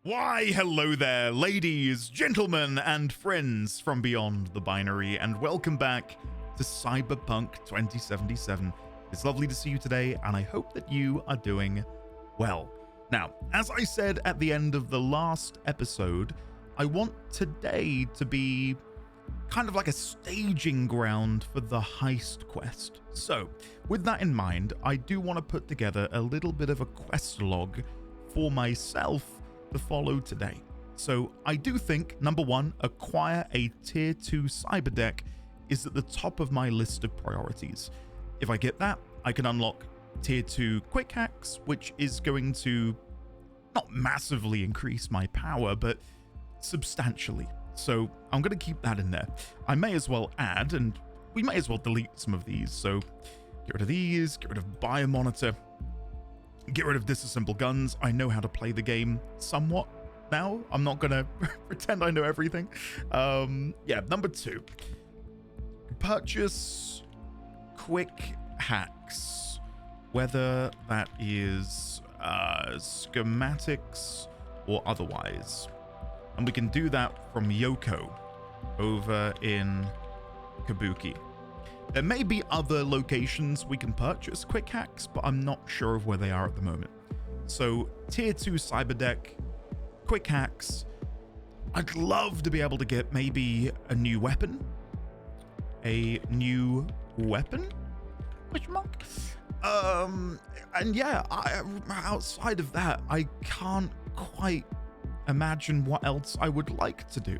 Why, hello there, ladies, gentlemen, and friends from beyond the binary, and welcome back to Cyberpunk 2077. It's lovely to see you today, and I hope that you are doing well. Now, as I said at the end of the last episode, I want today to be kind of like a staging ground for the Heist quest. So, with that in mind, I do want to put together a little bit of a quest log for myself to follow today. So I do think, number one, acquire a tier 2 cyber deck is at the top of my list of priorities. If I get that, I can unlock tier 2 quick hacks, which is going to not massively increase my power, but substantially. So I'm going to keep that in there. I may as well add, and we may as well delete some of these. So get rid of these, get rid of biomonitor, get rid of disassemble guns. I know how to play the game somewhat now. I'm not gonna pretend I know everything. Yeah, number 2. Purchase quick hacks, whether that is schematics or otherwise. And we can do that from Yoko over in Kabuki. There may be other locations we can purchase quick hacks, but I'm not sure of where they are at the moment. So, tier 2 cyber deck, quick hacks. I'd love to be able to get maybe a new weapon. Question mark? And yeah, outside of that, I can't quite imagine what else I would like to do.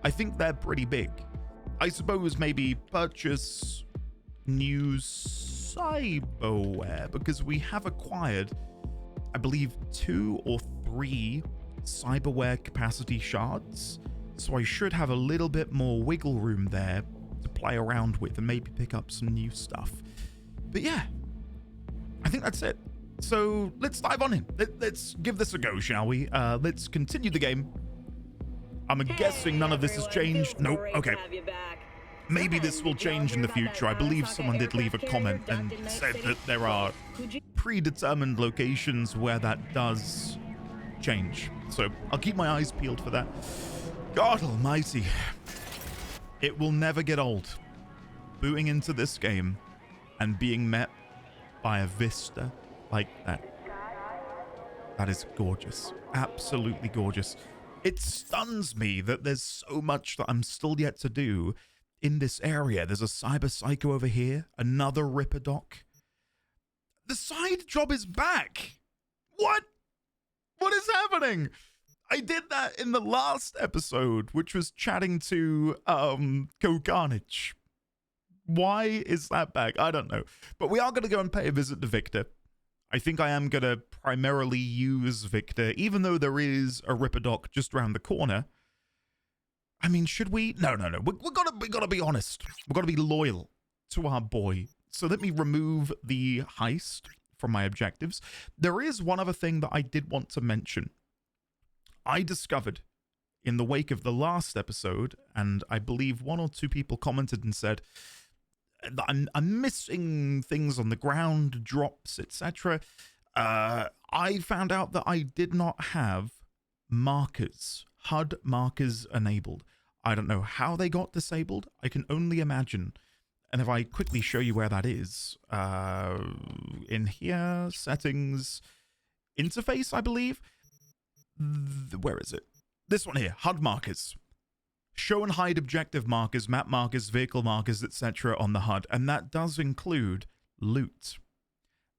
I think they're pretty big. I suppose maybe purchase new cyberware, because we have acquired, I believe, 2 or 3 cyberware capacity shards. So I should have a little bit more wiggle room there to play around with and maybe pick up some new stuff. But yeah, I think that's it. So let's dive on in. Let's give this a go, shall we? Let's continue the game. I'm guessing none of this has changed. Nope. Okay. Maybe this will change in the future. I believe someone did leave a comment and said that there are predetermined locations where that does change. So I'll keep my eyes peeled for that. God almighty. It will never get old booting into this game and being met by a vista like that. That is gorgeous. Absolutely gorgeous. It stuns me that there's so much that I'm still yet to do in this area. There's a Cyberpsycho over here, another Ripper Doc. The side job is back. What? What is happening? I did that in the last episode, which was chatting to Go Carnage. Why is that back? I don't know. But we are going to go and pay a visit to Viktor. I think I am going to primarily use Viktor, even though there is a Ripper Doc just around the corner. I mean, should we? No. We gotta be honest. We've got to be loyal to our boy. So let me remove the heist from my objectives. There is one other thing that I did want to mention. I discovered in the wake of the last episode, and I believe 1 or 2 people commented and said, I'm missing things on the ground, drops, etc. I found out that I did not have markers, HUD markers enabled. I don't know how they got disabled. I can only imagine. And if I quickly show you where that is, in here, settings, interface, I believe. Where is it? This one here, HUD markers. Show and hide objective markers, map markers, vehicle markers, etc. on the HUD, and that does include loot.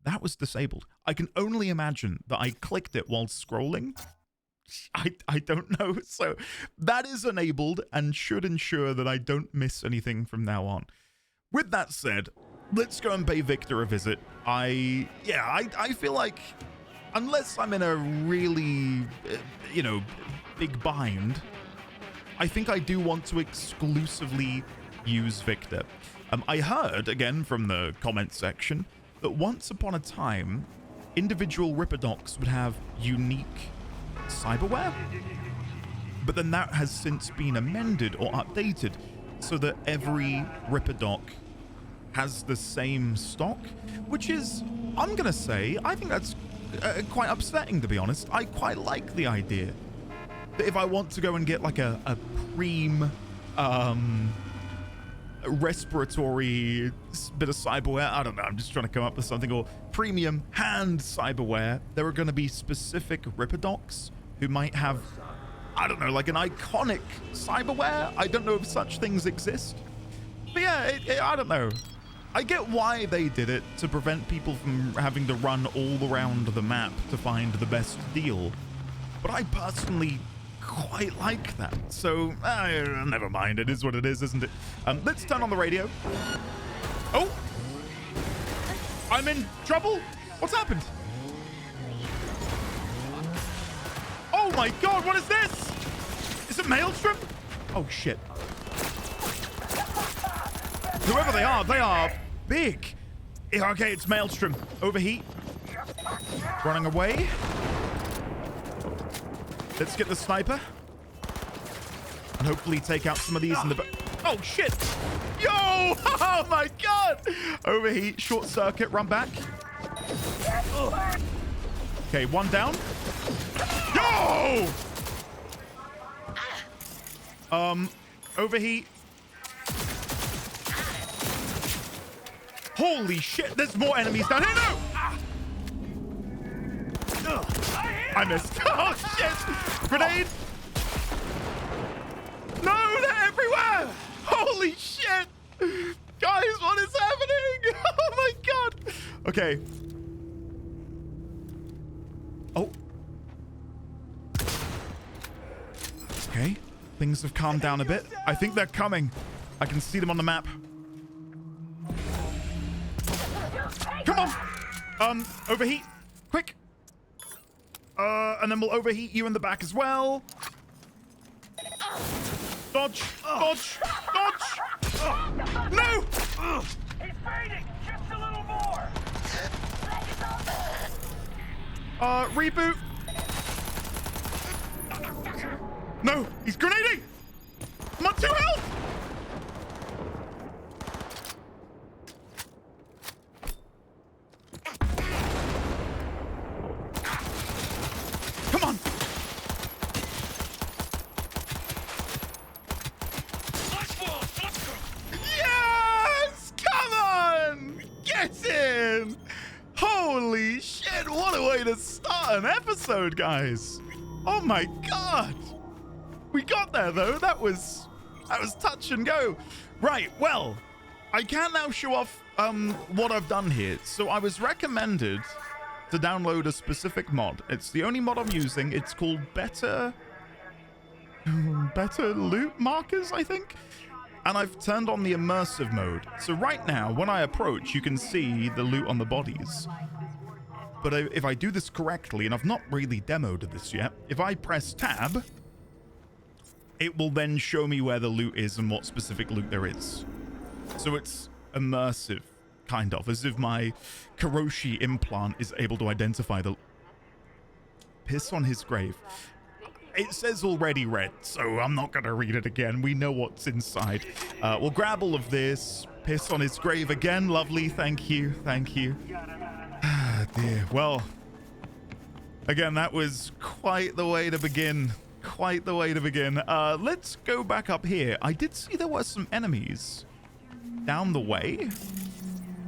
That was disabled. I can only imagine that I clicked it while scrolling. I don't know. So that is enabled and should ensure that I don't miss anything from now on. With that said, let's go and pay Viktor a visit. I feel like unless I'm in a really, big bind, I think I do want to exclusively use Viktor. I heard, again, from the comment section, that once upon a time, individual Ripper Docs would have unique cyberware, but then that has since been amended or updated so that every Ripper Doc has the same stock, which is, I'm gonna say, I think that's quite upsetting, to be honest. I quite like the idea that if I want to go and get like a preem respiratory bit of cyberware, I don't know, I'm just trying to come up with something, or premium hand cyberware, there are going to be specific Ripperdocs who might have, I don't know, like an iconic cyberware. I don't know if such things exist, but yeah, I don't know. I get why they did it, to prevent people from having to run all around the map to find the best deal, but I personally quite like that. So never mind, it is what it is, isn't it? Let's turn on the radio. Oh, I'm in trouble. What's happened? Oh my god, what is this? Is it Maelstrom? Oh shit. Whoever they are big. Okay, it's Maelstrom. Overheat. Running away. Let's get the sniper. And hopefully take out some of these in the... Oh, shit. Yo! Oh, my God. Overheat. Short circuit. Run back. Okay, one down. Yo! Overheat. Holy shit. There's more enemies down here. No! I missed. Oh, shit. Grenade. No, they're everywhere. Holy shit. Guys, what is happening? Oh, my God. Okay. Oh. Okay. Things have calmed down a bit. I think they're coming. I can see them on the map. Come on. Overheat. Quick. And then we'll overheat you in the back as well. Dodge! Dodge! Dodge! No! He's fading! Just a little more! Reboot! No! He's grenading! I'm on 2 health! Come on! Yes! Come on! Get in! Holy shit, what a way to start an episode, guys! Oh my god! We got there though, that was touch and go. Right, well, I can now show off what I've done here. So I was recommended to download a specific mod. It's the only mod I'm using. It's called Better Loot Markers, I think. And I've turned on the immersive mode. So right now, when I approach, you can see the loot on the bodies. But if I do this correctly, and I've not really demoed this yet, if I press tab, it will then show me where the loot is and what specific loot there is. So it's immersive, kind of, as if my Karoshi implant is able to identify the... Piss on his grave. It says already read, so I'm not going to read it again. We know what's inside. We'll grab all of this. Piss on his grave again. Lovely. Thank you. Thank you. Ah, dear. Well, again, that was quite the way to begin. Quite the way to begin. Let's go back up here. I did see there were some enemies down the way.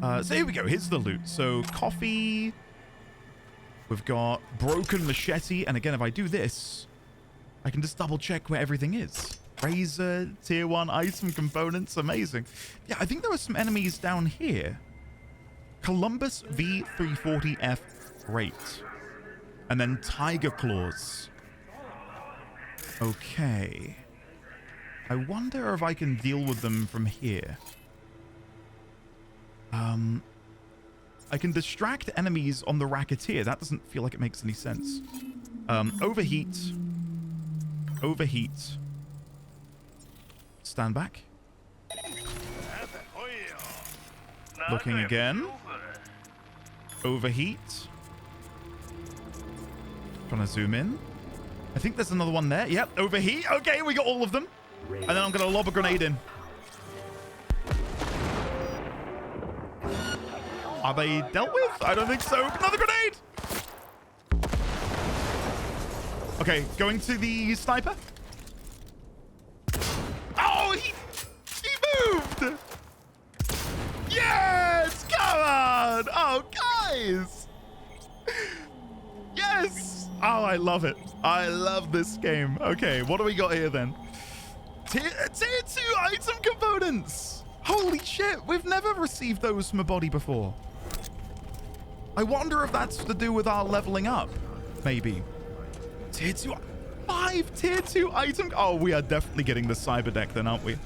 So here we go. Here's the loot. So coffee. We've got broken machete. And again, if I do this, I can just double check where everything is. Razor, tier 1 item components. Amazing. Yeah, I think there were some enemies down here. Columbus V340F. Great. And then Tiger Claws. Okay. I wonder if I can deal with them from here. I can distract enemies on the Racketeer. That doesn't feel like it makes any sense. Overheat. Overheat. Stand back. Looking again. Overheat. Trying to zoom in. I think there's another one there. Yep, overheat. Okay, we got all of them. And then I'm going to lob a grenade in. Are they dealt with? I don't think so. Another grenade! Okay, going to the sniper. Oh, he moved. Yes, come on. Oh, guys. Yes. Oh, I love it. I love this game. Okay, what do we got here then? Tier 2 item components. Holy shit, we've never received those from a body before. I wonder if that's to do with our leveling up. Maybe. Tier 2. 5 tier 2 item. Oh, we are definitely getting the cyber deck then, aren't we?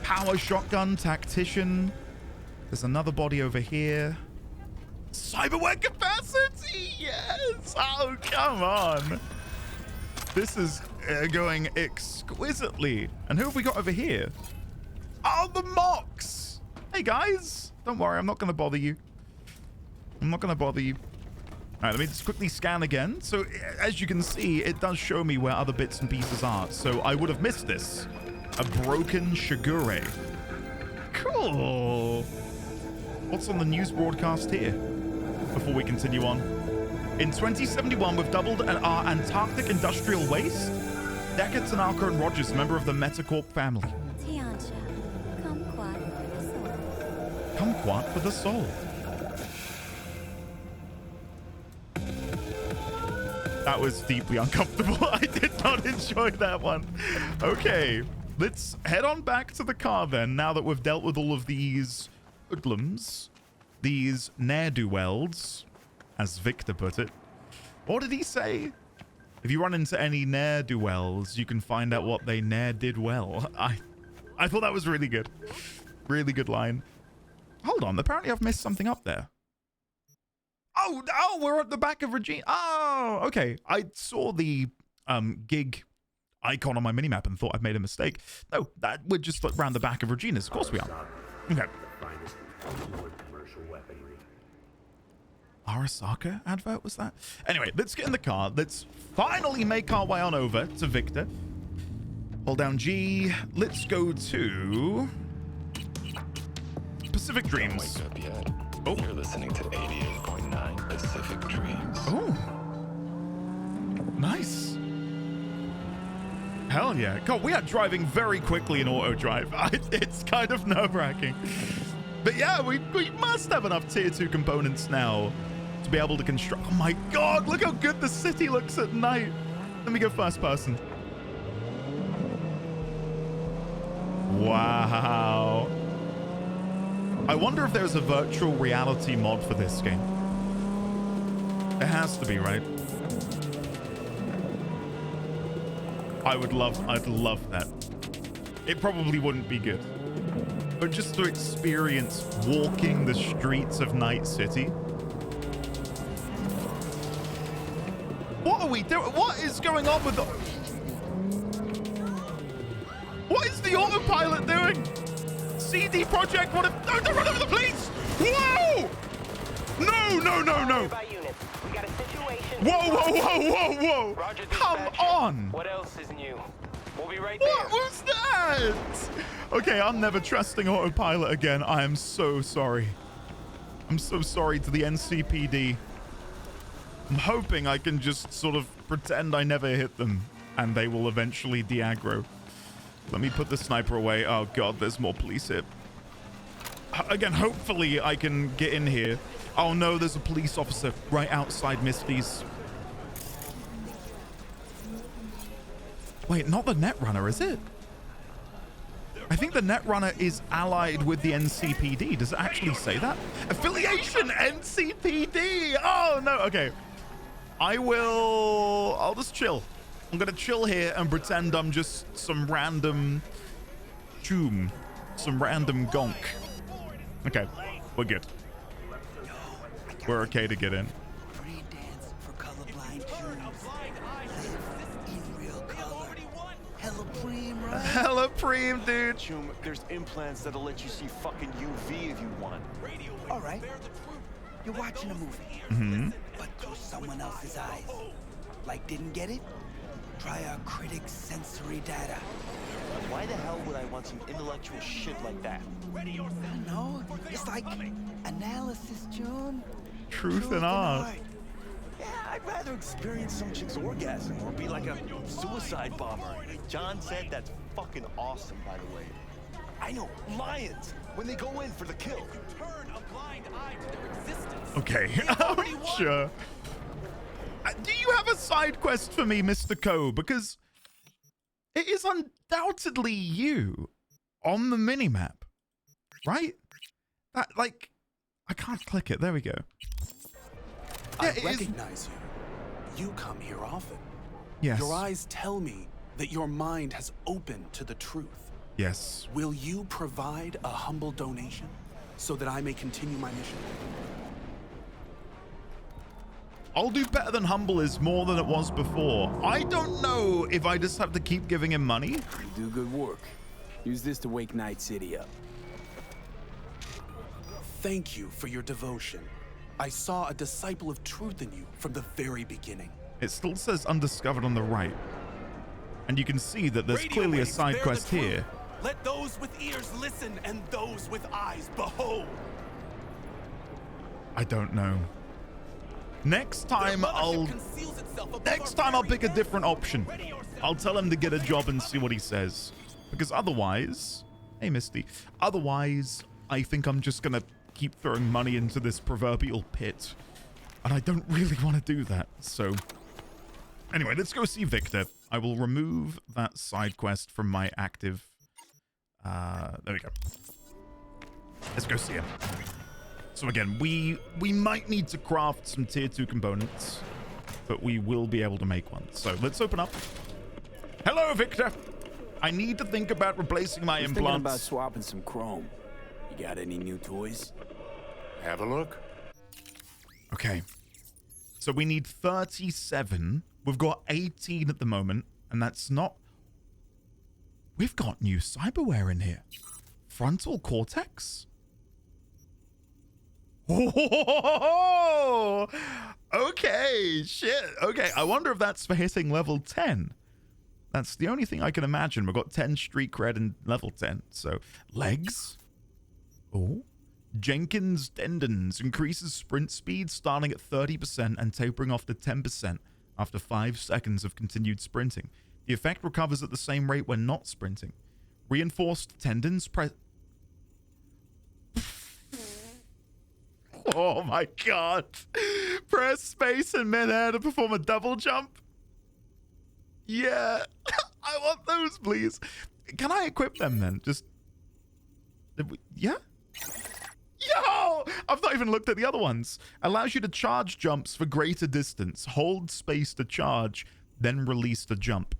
Power shotgun, tactician. There's another body over here. Cyberware capacity. Yes. Oh, come on. This is going exquisitely. And who have we got over here? Oh, the mocks. Hey, guys. Don't worry. I'm not going to bother you. I'm not going to bother you. All right, let me just quickly scan again. So as you can see, it does show me where other bits and pieces are. So I would have missed this. A broken Shigure. Cool. What's on the news broadcast here? Before we continue on. In 2071, we've doubled our Antarctic industrial waste. Deckard, Tanaka, and Rogers, member of the Metacorp family. Kumquat for the soul. That was deeply uncomfortable. I did not enjoy that one. Okay, let's head on back to the car then, now that we've dealt with all of these hoodlums, these ne'er-do-wells, as Viktor put it. What did he say? If you run into any ne'er-do-wells, you can find out what they ne'er did well. I thought that was really good. Really good line. Hold on, apparently I've missed something up there. Oh, we're at the back of Regina. Oh, okay. I saw the gig icon on my minimap and thought I'd made a mistake. No, that we're just around the back of Regina's. Of course we are. Okay. Arasaka advert, was that? Anyway, let's get in the car. Let's finally make our way on over to Viktor. Hold down G. Let's go to Pacific Dreams. Don't wake up yet. Oh. You're listening to 88.9 Pacific Dreams. Oh. Nice. Hell yeah. God, we are driving very quickly in auto drive. It's kind of nerve-wracking. But yeah, we must have enough tier 2 components now to be able to construct. Oh my God, look how good the city looks at night. Let me go first person. Wow. I wonder if there's a virtual reality mod for this game. There has to be, right? I'd love that. It probably wouldn't be good. But just to experience walking the streets of Night City. What are we doing? What is going on with the... What is the autopilot doing? CD Projekt, what if... No, don't run over the police! Whoa! No. Whoa. Roger, Come dispatcher. on. What else is new? We'll be right there. What was that? Okay, I'm never trusting autopilot again. I am so sorry. I'm so sorry to the NCPD. I'm hoping I can just sort of pretend I never hit them and they will eventually de-aggro. Let me put the sniper away. Oh God, there's more police here. Again, hopefully I can get in here. Oh no, there's a police officer right outside Misty's. Wait, not the Netrunner, is it? I think the Netrunner is allied with the NCPD. Does it actually say that? Affiliation NCPD! Oh no, okay. I'll just chill. I'm gonna chill here and pretend I'm just some random choom. Some random gonk. Okay, we're good. We're okay to get in. Free dance for colorblind Jews. In real color. Hella preem, right? Hella preem, dude. Chum, there's implants that'll let you see fucking UV if you want. All right. You're watching a movie. Mm-hmm. But through someone else's eyes. Like, didn't get it? Try our critic's sensory data. Why the hell would I want some intellectual shit like that? No, it's like analysis, June. Truth and art. Yeah, I I'd rather experience some chick's orgasm or be like a suicide bomber. John said that's fucking awesome, by the way. I know, lions, when they go in for the kill. Turn a blind eye to their existence. Okay, sure. Do you have a side quest for me, Mr. Co? Because it is undoubtedly you on the minimap, right? That, like, I can't click it. There we go. Yeah, I recognize you. You come here often. Yes. Your eyes tell me that your mind has opened to the truth. Yes. Will you provide a humble donation so that I may continue my mission? I'll do better than humble is more than it was before. I don't know if I just have to keep giving him money. You do good work. Use this to wake Night City up. Thank you for your devotion. I saw a disciple of truth in you from the very beginning. It still says undiscovered on the right. And you can see that there's Radio clearly a waves side bear quest the truth. here. Let those with ears listen and those with eyes behold. I don't know. Next time I'll pick a different option. I'll tell him to get a job and see what he says. Because otherwise, hey Misty, otherwise I think I'm just gonna keep throwing money into this proverbial pit. And I don't really want to do that. So anyway, let's go see Viktor. I will remove that side quest from my active. There we go. Let's go see him. So again, we might need to craft some tier 2 components, but we will be able to make one. So let's open up. Hello, Viktor. I need to think about replacing my Thinking implants. about swapping some chrome. You got any new toys? Have a look. Okay. So we need 37. We've got 18 at the moment, and that's not... We've got new cyberware in here. Frontal cortex? Oh, okay, shit. Okay, I wonder if that's for hitting level 10. That's the only thing I can imagine. We've got 10 street cred and level 10. So, legs. Oh. Jenkins tendons increases sprint speed starting at 30% and tapering off to 10% after 5 seconds of continued sprinting. The effect recovers at the same rate when not sprinting. Reinforced tendons Oh my god. Press space in midair to perform a double jump. Yeah. I want those, please. Can I equip them then? Just... Yeah? Yo! I've not even looked at the other ones. Allows you to charge jumps for greater distance. Hold space to charge, then release the jump.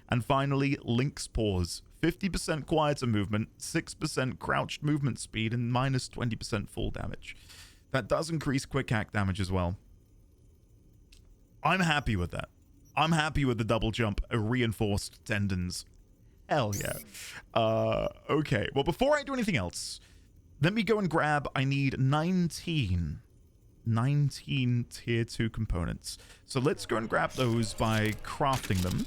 And finally, Link's Pause. 50% quieter movement, 6% crouched movement speed, and minus 20% fall damage. That does increase quick hack damage as well. I'm happy with that. I'm happy with the double jump, reinforced tendons. Hell yeah. Okay, well, before I do anything else, let me go and grab, I need 19 tier 2 components. So let's go and grab those by crafting them.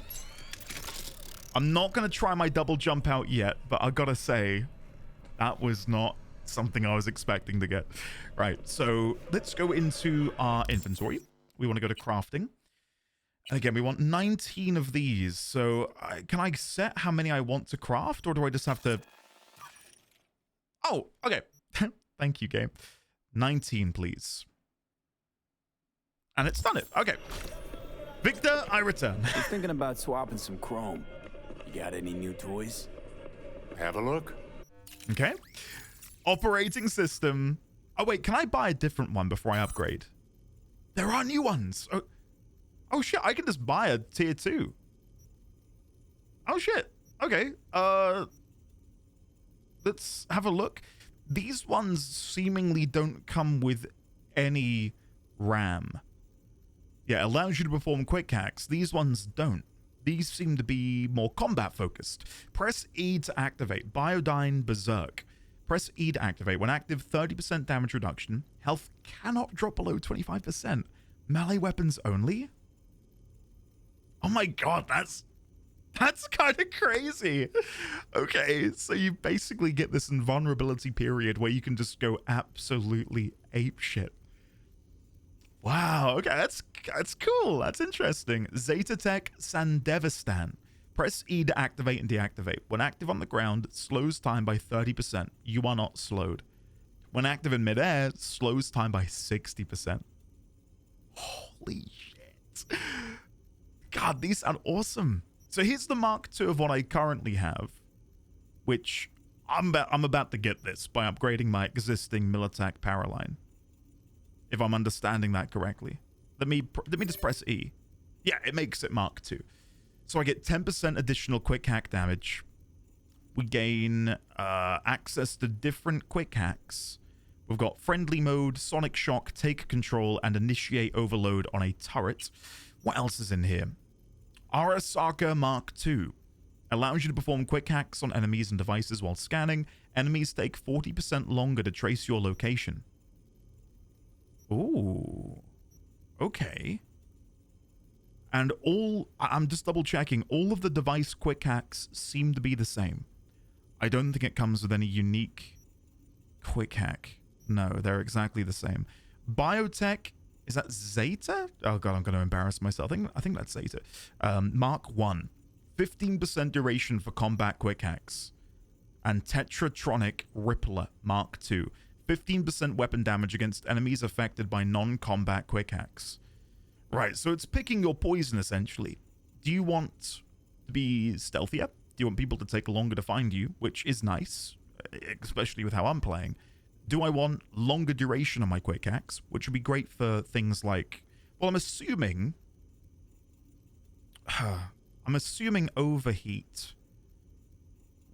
I'm not going to try my double jump out yet, but I gotta say, that was not something I was expecting to get. Right, so let's go into our inventory. We want to go to crafting. Again, we want 19 of these. So can I set how many I want to craft, or do I just have to... Oh, okay. Thank you, game. 19, please. And it's done it. Okay. Viktor, I return. Just thinking about swapping some chrome. You got any new toys? Have a look. Okay. Operating system. Oh, wait, can I buy a different one before I upgrade? There are new ones. Oh shit, I can just buy a tier 2. Oh, shit. Okay. Let's have a look. These ones seemingly don't come with any RAM. Yeah, allows you to perform quick hacks. These ones don't. These seem to be more combat focused. Press E to activate. Biodyne Berserk. Press E to activate. When active, 30% damage reduction. Health cannot drop below 25%. Melee weapons only? Oh my god, that's kind of crazy. Okay, so you basically get this invulnerability period where you can just go absolutely apeshit. Wow, okay, that's cool. That's interesting. Zeta Tech Sandevistan. Press E to activate and deactivate. When active on the ground, it slows time by 30%. You are not slowed. When active in midair, it slows time by 60%. Holy shit. God, these sound awesome. So here's the Mark II of what I currently have, which I'm about to get this by upgrading my existing Militech power line. If I'm understanding that correctly. Let me just press E. Yeah, it makes it Mark II. So I get 10% additional quick hack damage. We gain access to different quick hacks. We've got friendly mode, sonic shock, take control, and initiate overload on a turret. What else is in here? Arasaka Mark II. Allows you to perform quick hacks on enemies and devices while scanning. Enemies take 40% longer to trace your location. Ooh. Okay. And I'm just double checking, all of the device quick hacks seem to be the same. I don't think it comes with any unique quick hack. No, they're exactly the same. Biotech, is that Zeta? Oh god, I'm going to embarrass myself. I think that's Zeta. Mark 1, 15% duration for combat quick hacks. And Tetratronic Rippler Mark 2, 15% weapon damage against enemies affected by non-combat quick hacks. Right, so it's picking your poison, essentially. Do you want to be stealthier? Do you want people to take longer to find you? Which is nice, especially with how I'm playing. Do I want longer duration on my quick hacks? Which would be great for things like... Well, I'm assuming overheat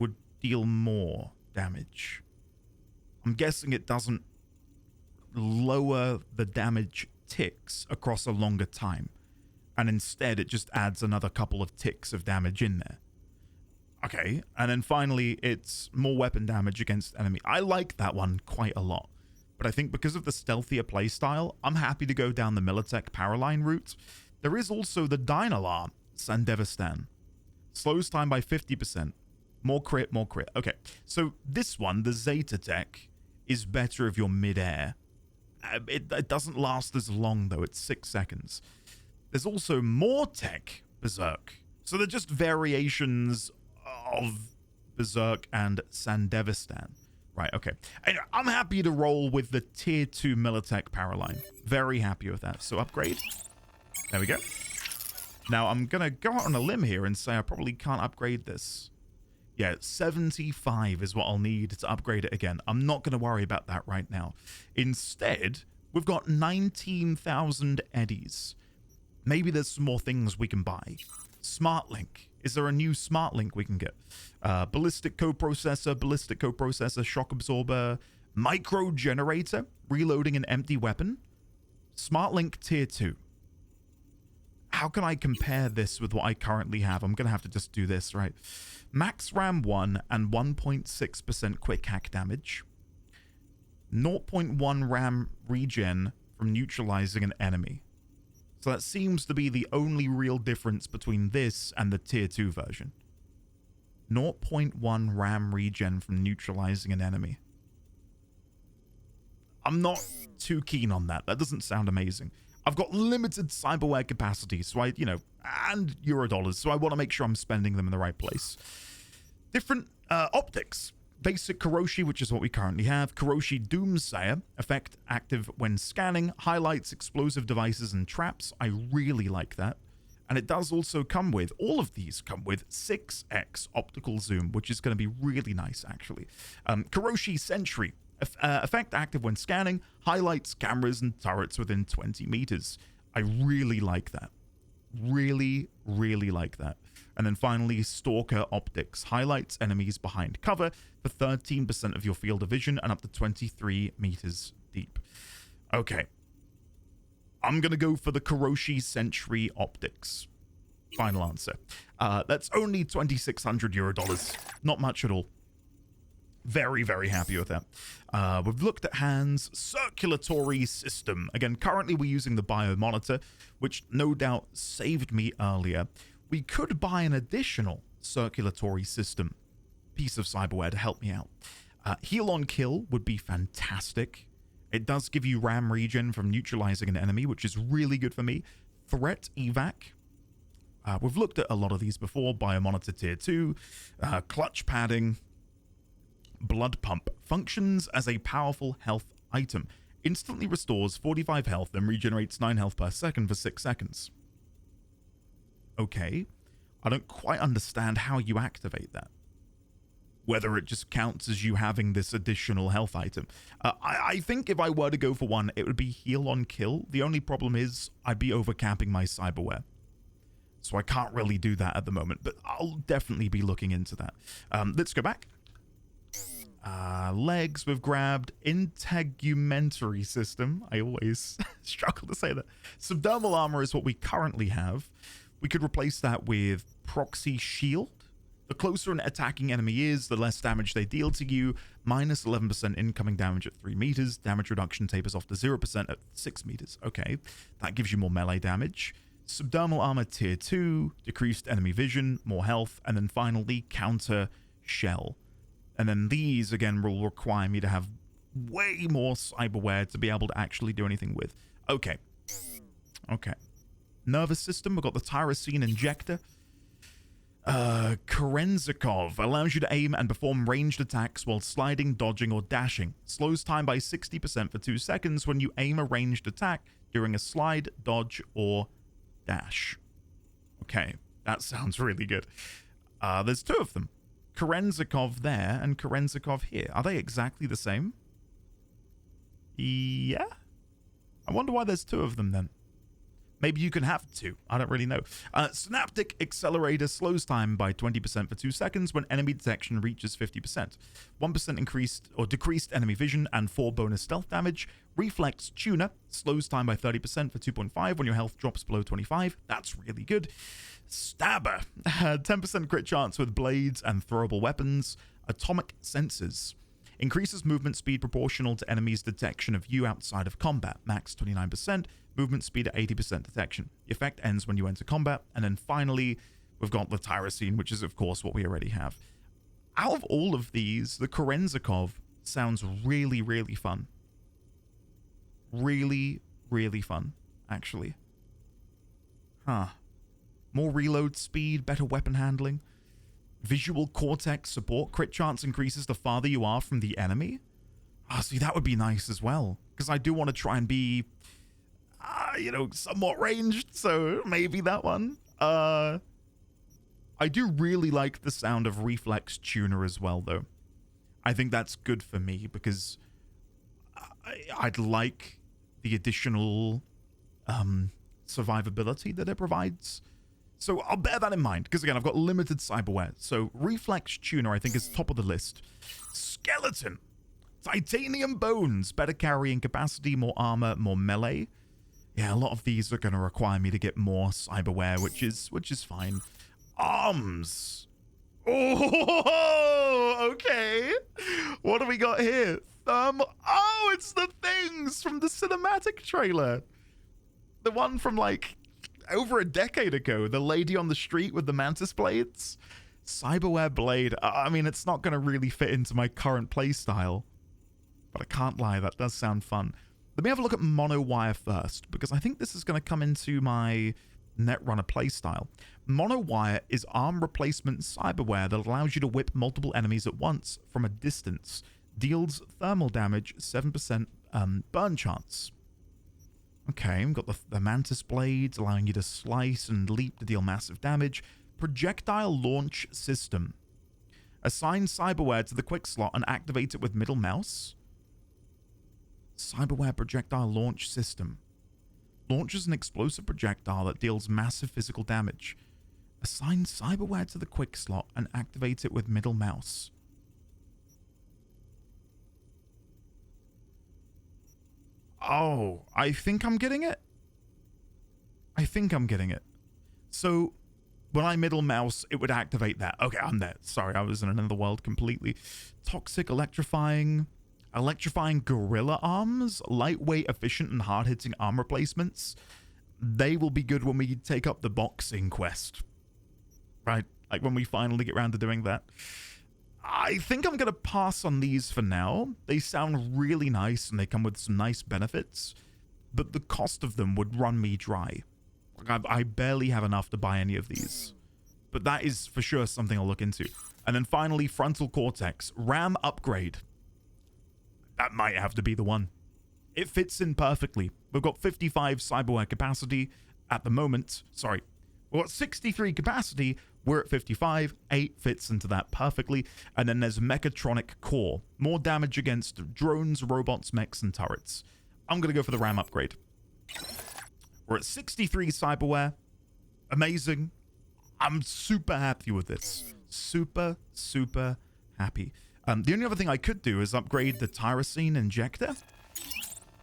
would deal more damage. I'm guessing it doesn't lower the damage ticks across a longer time, and instead it just adds another couple of ticks of damage in there. Okay, and then finally it's more weapon damage against enemy. I like that one quite a lot, but I think because of the stealthier playstyle, I'm happy to go down the Militech Powerline route. There is also the Dynalar Sandevistan. Slows time by 50%. More crit, more crit. Okay, so this one, the Zeta Tech, is better if you're mid-air. It doesn't last as long, though. It's 6 seconds. There's also more tech Berserk. So they're just variations of Berserk and Sandevistan. Right, okay. Anyway, I'm happy to roll with the Tier 2 Militech power line. Very happy with that. So upgrade. There we go. Now, I'm going to go out on a limb here and say I probably can't upgrade this. Yeah, 75 is what I'll need to upgrade it again. I'm not going to worry about that right now. Instead, we've got 19,000 eddies. Maybe there's some more things we can buy. Smart Link. Is there a new Smart Link we can get? Ballistic coprocessor, shock absorber, micro generator, reloading an empty weapon. Smart Link Tier 2. How can I compare this with what I currently have? I'm going to have to just do this, right? Max RAM 1 and 1.6% quick hack damage. 0.1 RAM regen from neutralizing an enemy. So that seems to be the only real difference between this and the Tier 2 version. 0.1 RAM regen from neutralizing an enemy. I'm not too keen on that. That doesn't sound amazing. I've got limited cyberware capacity, so and Eurodollars, so I want to make sure I'm spending them in the right place. Different optics. Basic Kuroshi, which is what we currently have. Kuroshi Doomsayer, effect active when scanning, highlights explosive devices and traps. I really like that. And it does also come with, all of these come with 6x optical zoom, which is going to be really nice, actually. Kuroshi Sentry. Effect active when scanning, highlights cameras and turrets within 20 meters. I really like that. Really, really like that. And then finally, Stalker Optics. Highlights enemies behind cover for 13% of your field of vision and up to 23 meters deep. Okay. I'm going to go for the Kuroshi Sentry Optics. Final answer. That's only 2,600 Eurodollars. Not much at all. Very, very happy with that. We've looked at Hans' circulatory system. Again, currently we're using the biomonitor, which no doubt saved me earlier. We could buy an additional circulatory system piece of cyberware to help me out. Heal on kill would be fantastic. It does give you RAM regen from neutralizing an enemy, which is really good for me. Threat evac. We've looked at a lot of these before. Biomonitor tier 2. Clutch padding. Blood pump. Functions as a powerful health item. Instantly restores 45 health and regenerates 9 health per second for 6 seconds. Okay. I don't quite understand how you activate that. Whether it just counts as you having this additional health item. I think if I were to go for one, it would be heal on kill. The only problem is I'd be overcapping my cyberware. So I can't really do that at the moment, but I'll definitely be looking into that. Let's go back. Legs we've grabbed. Integumentary system. I always struggle to say that. Subdermal armor is what we currently have. We could replace that with proxy shield. The closer an attacking enemy is, the less damage they deal to you. Minus 11% incoming damage at 3 meters. Damage reduction tapers off to 0% at 6 meters. Okay, that gives you more melee damage. Subdermal armor tier 2. Decreased enemy vision, more health. And then finally, counter shell. And then these, again, will require me to have way more cyberware to be able to actually do anything with. Okay. Okay. Nervous system, we've got the tyrosine injector. Kerenzikov allows you to aim and perform ranged attacks while sliding, dodging, or dashing. Slows time by 60% for 2 seconds when you aim a ranged attack during a slide, dodge, or dash. Okay, that sounds really good. There's 2 of them. Kerenzikov there and Kerenzikov here. Are they exactly the same? Yeah? I wonder why there's 2 of them then. Maybe you can have 2. I don't really know. Synaptic Accelerator slows time by 20% for 2 seconds when enemy detection reaches 50%. 1% increased or decreased enemy vision and 4 bonus stealth damage. Reflex Tuner slows time by 30% for 2.5 when your health drops below 25. That's really good. Stabber. 10% crit chance with blades and throwable weapons. Atomic Sensors. Increases movement speed proportional to enemies' detection of you outside of combat. Max 29%. Movement speed at 80% detection. The effect ends when you enter combat. And then finally, we've got the tyrosine, which is, of course, what we already have. Out of all of these, the Kerenzikov sounds really, really fun. Really, really fun, actually. Huh. More reload speed, better weapon handling. Visual cortex support. Crit chance increases the farther you are from the enemy. See, that would be nice as well. Because I do want to try and be... somewhat ranged, so maybe that one. I do really like the sound of Reflex Tuner as well, though. I think that's good for me because I'd like the additional survivability that it provides. So I'll bear that in mind, because again, I've got limited cyberware. So Reflex Tuner, I think, is top of the list. Skeleton. Titanium bones. Better carrying capacity, more armor, more melee. Yeah, a lot of these are going to require me to get more cyberware, which is fine. Arms. Oh, okay. What do we got here? Oh, it's the things from the cinematic trailer. The one from like over a decade ago. The lady on the street with the mantis blades. Cyberware blade. I mean, it's not going to really fit into my current playstyle. But I can't lie, that does sound fun. Let me have a look at monowire first, because I think this is going to come into my Netrunner playstyle. Monowire is arm replacement cyberware that allows you to whip multiple enemies at once from a distance. Deals thermal damage, 7% burn chance. Okay, we've got the mantis blades, allowing you to slice and leap to deal massive damage. Projectile launch system. Assign cyberware to the quick slot and activate it with middle mouse. Cyberware projectile launch system. Launches an explosive projectile that deals massive physical damage. Assign cyberware to the quick slot and activate it with middle mouse. Oh, I think I'm getting it. So when I middle mouse, it would activate that. Okay, I'm there. Sorry, I was in another world completely. Toxic, electrifying gorilla arms, lightweight, efficient, and hard-hitting arm replacements. They will be good when we take up the boxing quest. Right? Like when we finally get around to doing that. I think I'm going to pass on these for now. They sound really nice and they come with some nice benefits, but the cost of them would run me dry. I barely have enough to buy any of these, but that is for sure something I'll look into. And then finally, frontal cortex, RAM upgrade. That might have to be the one. It fits in perfectly. We've got 55 cyberware capacity at the moment. Sorry, we've got 63 capacity. We're at 55. 8 fits into that perfectly. And then there's mechatronic core. More damage against drones, robots, mechs, and turrets. I'm going to go for the RAM upgrade. We're at 63 cyberware. Amazing. I'm super happy with this. Super, super happy. The only other thing I could do is upgrade the tyrosine injector.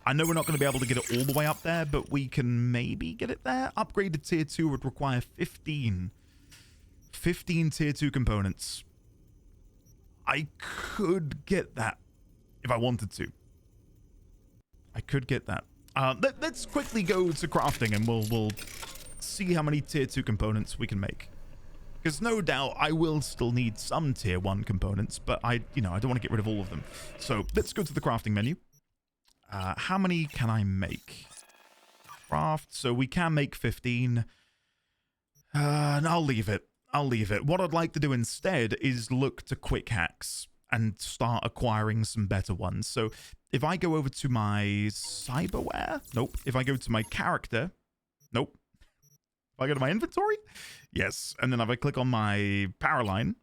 I know we're not going to be able to get it all the way up there, but we can maybe get it there. Upgrade to tier 2 would require 15 tier 2 components. I could get that if I wanted to. I could get that. Let's quickly go to crafting and we'll see how many tier 2 components we can make. Because no doubt I will still need some tier 1 components, but I don't want to get rid of all of them. So let's go to the crafting menu. How many can I make? Craft. So we can make 15. And I'll leave it. What I'd like to do instead is look to quick hacks and start acquiring some better ones. So if I go over to my cyberware, nope. If I go to my character, nope. If I go to my inventory, yes. And then if I click on my power line,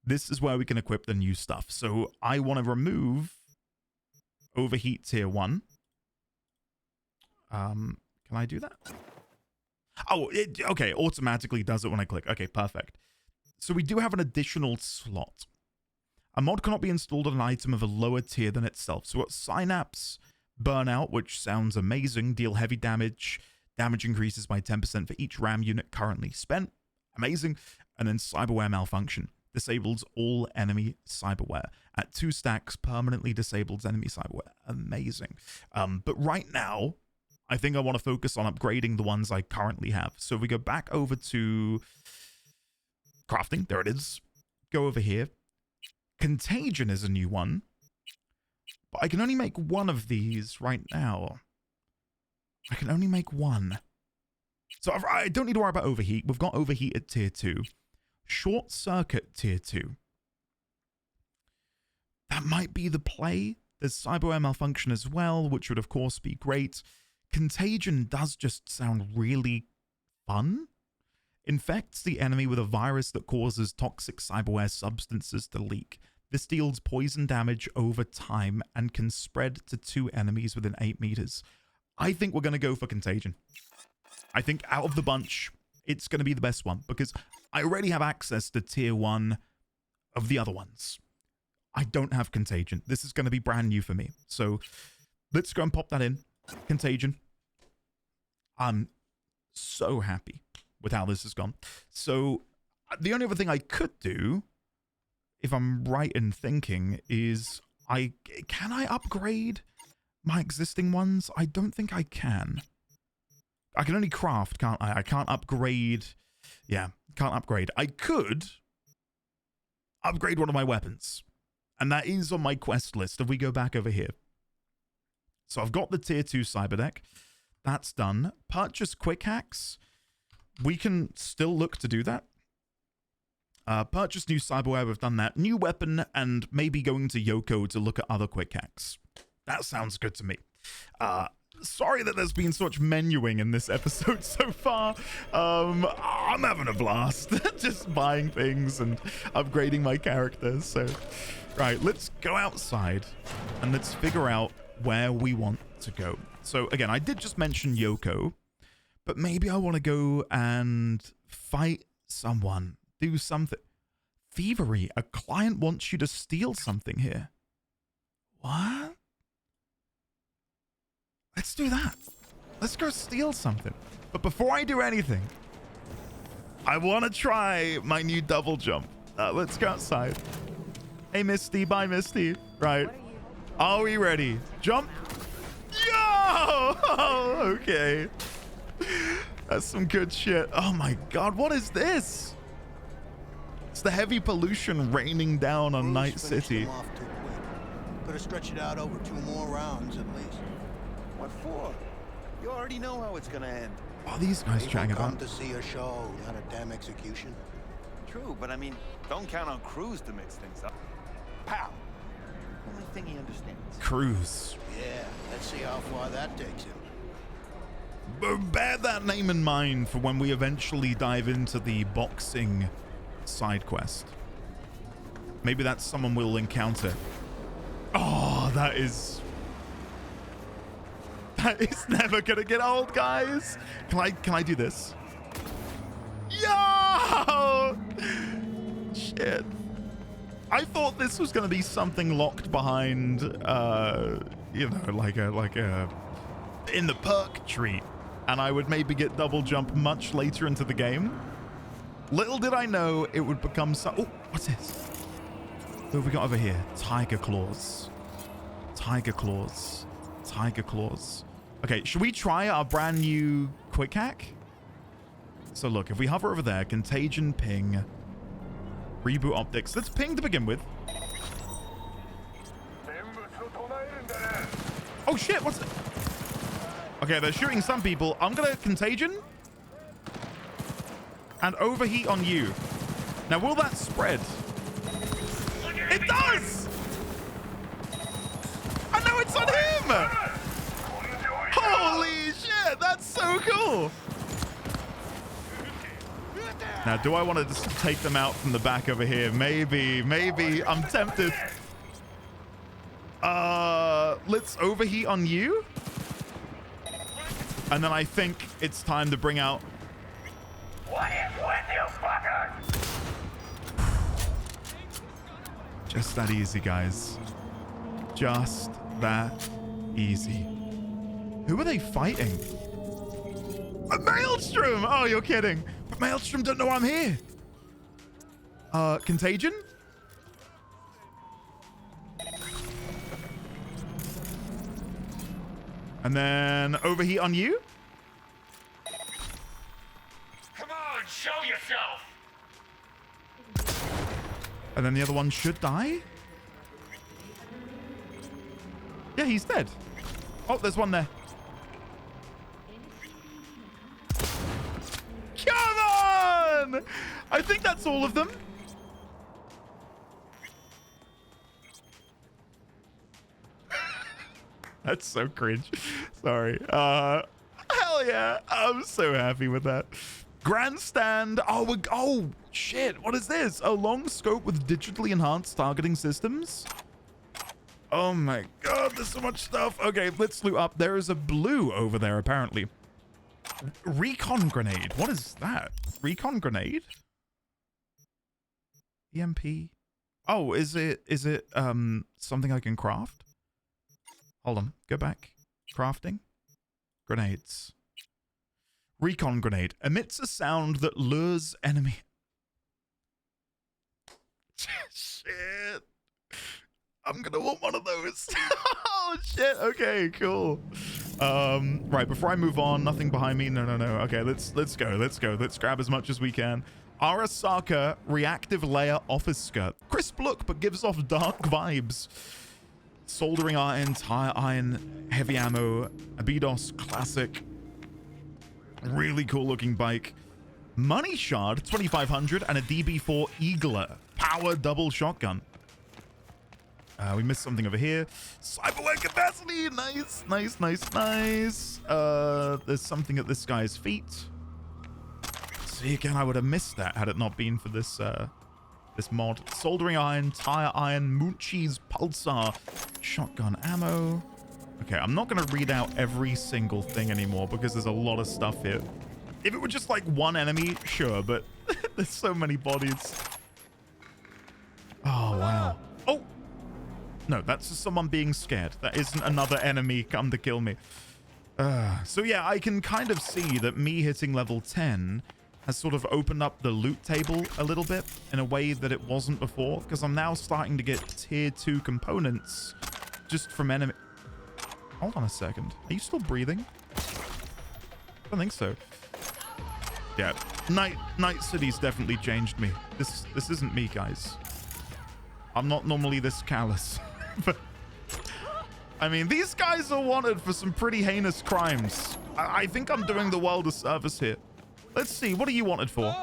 this is where we can equip the new stuff. So I want to remove overheat tier 1. Can I do that? Oh, okay, automatically does it when I click. Okay, perfect. So we do have an additional slot. A mod cannot be installed on an item of a lower tier than itself. So we've got Synapse, Burnout, which sounds amazing. Deal heavy damage. Damage increases by 10% for each RAM unit currently spent. Amazing. And then Cyberware Malfunction. Disables all enemy cyberware. At 2 stacks, permanently disables enemy cyberware. Amazing. But right now, I think I want to focus on upgrading the ones I currently have. So if we go back over to crafting, there it is. Go over here. Contagion is a new one, but I can only make one of these right now. I can only make one. So I don't need to worry about overheat. We've got overheat at tier 2. Short circuit tier 2. That might be the play. There's cyberware malfunction as well, which would of course be great. Contagion does just sound really fun. Infects the enemy with a virus that causes toxic cyberware substances to leak. This deals poison damage over time and can spread to 2 enemies within 8 meters. I think we're going to go for Contagion. I think out of the bunch, it's going to be the best one because I already have access to tier 1 of the other ones. I don't have Contagion. This is going to be brand new for me. So let's go and pop that in. Contagion. I'm so happy with how this has gone. So the only other thing I could do, if I'm right in thinking, is can I upgrade my existing ones? I don't think I can. I can only craft, can't I? I can't upgrade. Yeah, can't upgrade. I could upgrade one of my weapons. And that is on my quest list if we go back over here. So I've got the tier 2 cyber deck. That's done. Purchase quick hacks. We can still look to do that. Purchase new cyberware. We've done that. New weapon and maybe going to Yoko to look at other quick hacks. That sounds good to me. Sorry that there's been so much menuing in this episode so far. I'm having a blast. Just buying things and upgrading my characters. So, right, let's go outside and let's figure out where we want to go. So again, I did just mention Yoko, but maybe I want to go and fight someone, do something. Thievery. A client wants you to steal something here. What? Let's do that. Let's go steal something. But before I do anything, I want to try my new double jump. Let's go outside. Hey, Misty. Bye, Misty. Right. Are we ready? Jump. Yo! Okay. That's some good shit. Oh my god, what is this? It's the heavy pollution raining down on Night Bruce finished City. him off too quick. Could have stretched it out over 2 more rounds at least. What for? You already know how it's gonna end. What are these guys chatting People come about? to see a show, not a damn execution. True, but I mean, don't count on Cruz to mix things up. Pow! Only thing he understands. Cruz. Yeah, let's see how far that takes him. But bear that name in mind for when we eventually dive into the boxing side quest. Maybe that's someone we'll encounter. Oh, that is never gonna get old, guys. Can I do this? Yo! Shit. I thought this was gonna be something locked behind you know, like a in the perk tree, and I would maybe get double jump much later into the game. Little did I know it would become so. Oh, what's this? What have we got over here? Tiger claws. Tiger claws. Tiger claws. Okay, should we try our brand new quick hack? So look, if we hover over there, contagion, ping, reboot optics. Let's ping to begin with. Oh shit, what's it? Okay, they're shooting some people. I'm gonna contagion and overheat on you. Now, will that spread? It does! I know it's on him! Holy shit, that's so cool! Now, do I want to just take them out from the back over here? Maybe. I'm tempted. Let's overheat on you. And then I think it's time to bring out... What is with you fuckers? Just that easy, guys. Just that easy. Who are they fighting? A Maelstrom! Oh, you're kidding. But Maelstrom don't know I'm here. Contagion? And then overheat on you? Come on, show yourself. And then the other one should die? Yeah, he's dead. Oh, there's one there. Come on! I think that's all of them. That's so cringe. Sorry. Hell yeah. I'm so happy with that. Grandstand. Oh, shit. What is this? A long scope with digitally enhanced targeting systems? Oh my god, there's so much stuff. Okay, let's loot up. There is a blue over there, apparently. Recon grenade. What is that? Recon grenade? EMP. Oh, is it something I can craft? Hold on. Go back. Crafting. Grenades. Recon grenade. Emits a sound that lures enemy. Shit. I'm gonna want one of those. Oh shit. Okay, cool. Right, before I move on, nothing behind me. No. Okay, let's go. Let's grab as much as we can. Arasaka reactive layer office skirt. Crisp look, but gives off dark vibes. Soldering iron, tire iron, heavy ammo, Abydos classic. Really cool looking bike. Money shard, 2500, and a DB4 Eagler power double shotgun. We missed something over here. Cyberware capacity. Nice. There's something at this guy's feet. See, again, I would have missed that had it not been for this this mod. Soldering iron, tire iron, Munchi's pulsar, shotgun ammo. Okay, I'm not going to read out every single thing anymore because there's a lot of stuff here. If it were just like one enemy, sure, but there's so many bodies. Oh, wow. Oh! No, that's just someone being scared. That isn't another enemy come to kill me. So yeah, I can kind of see that me hitting level 10 has sort of opened up the loot table a little bit in a way that it wasn't before, because I'm now starting to get tier 2 components just from enemy. Hold on a second. Are you still breathing? I don't think so. Yeah. Night City's definitely changed me. This isn't me, guys. I'm not normally this callous. But I mean, these guys are wanted for some pretty heinous crimes. I think I'm doing the world a service here. Let's see, what are you wanted for?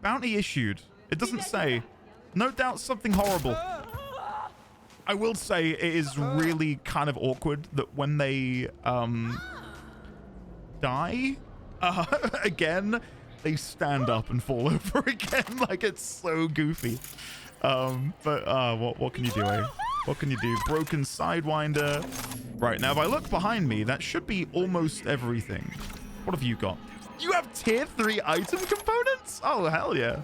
Bounty issued. It doesn't say. No doubt something horrible. I will say it is really kind of awkward that when they die again, they stand up and fall over again. Like, it's so goofy. What can you do, eh? What can you do? Broken Sidewinder. Right, now if I look behind me, that should be almost everything. What have you got? You have tier 3 item components? Oh, hell yeah.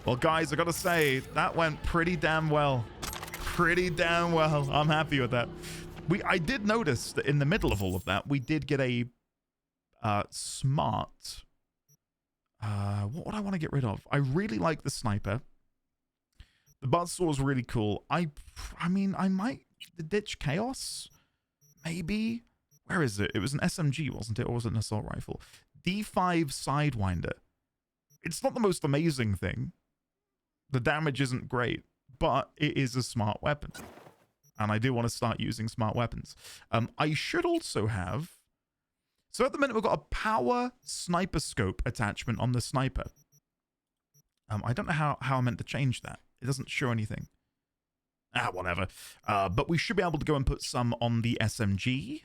Well, guys, I gotta say, that went pretty damn well. Pretty damn well. I'm happy with that. I did notice that in the middle of all of that, we did get a smart... what would I want to get rid of? I really like the sniper. The buzzsaw is really cool. I mean, I might ditch Chaos. Maybe. Where is it? It was an SMG, wasn't it? Or was it an assault rifle? D5 Sidewinder. It's not the most amazing thing. The damage isn't great, but it is a smart weapon. And I do want to start using smart weapons. I should also have... So at the minute, we've got a power sniper scope attachment on the sniper. I don't know how I meant to change that. It doesn't show anything. Whatever. But we should be able to go and put some on the SMG.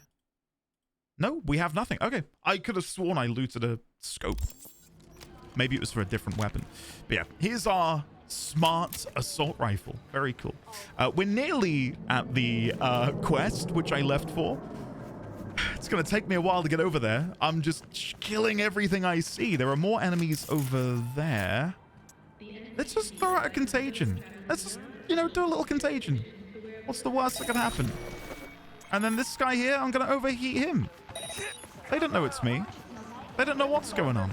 No, we have nothing. Okay. I could have sworn I looted a scope. Maybe it was for a different weapon. But yeah, here's our smart assault rifle. Very cool. We're nearly at the quest, which I left for. It's going to take me a while to get over there. I'm just killing everything I see. There are more enemies over there. Let's just throw out a contagion. Let's just, do a little contagion. What's the worst that could happen? And then this guy here, I'm going to overheat him. They don't know it's me. They don't know what's going on.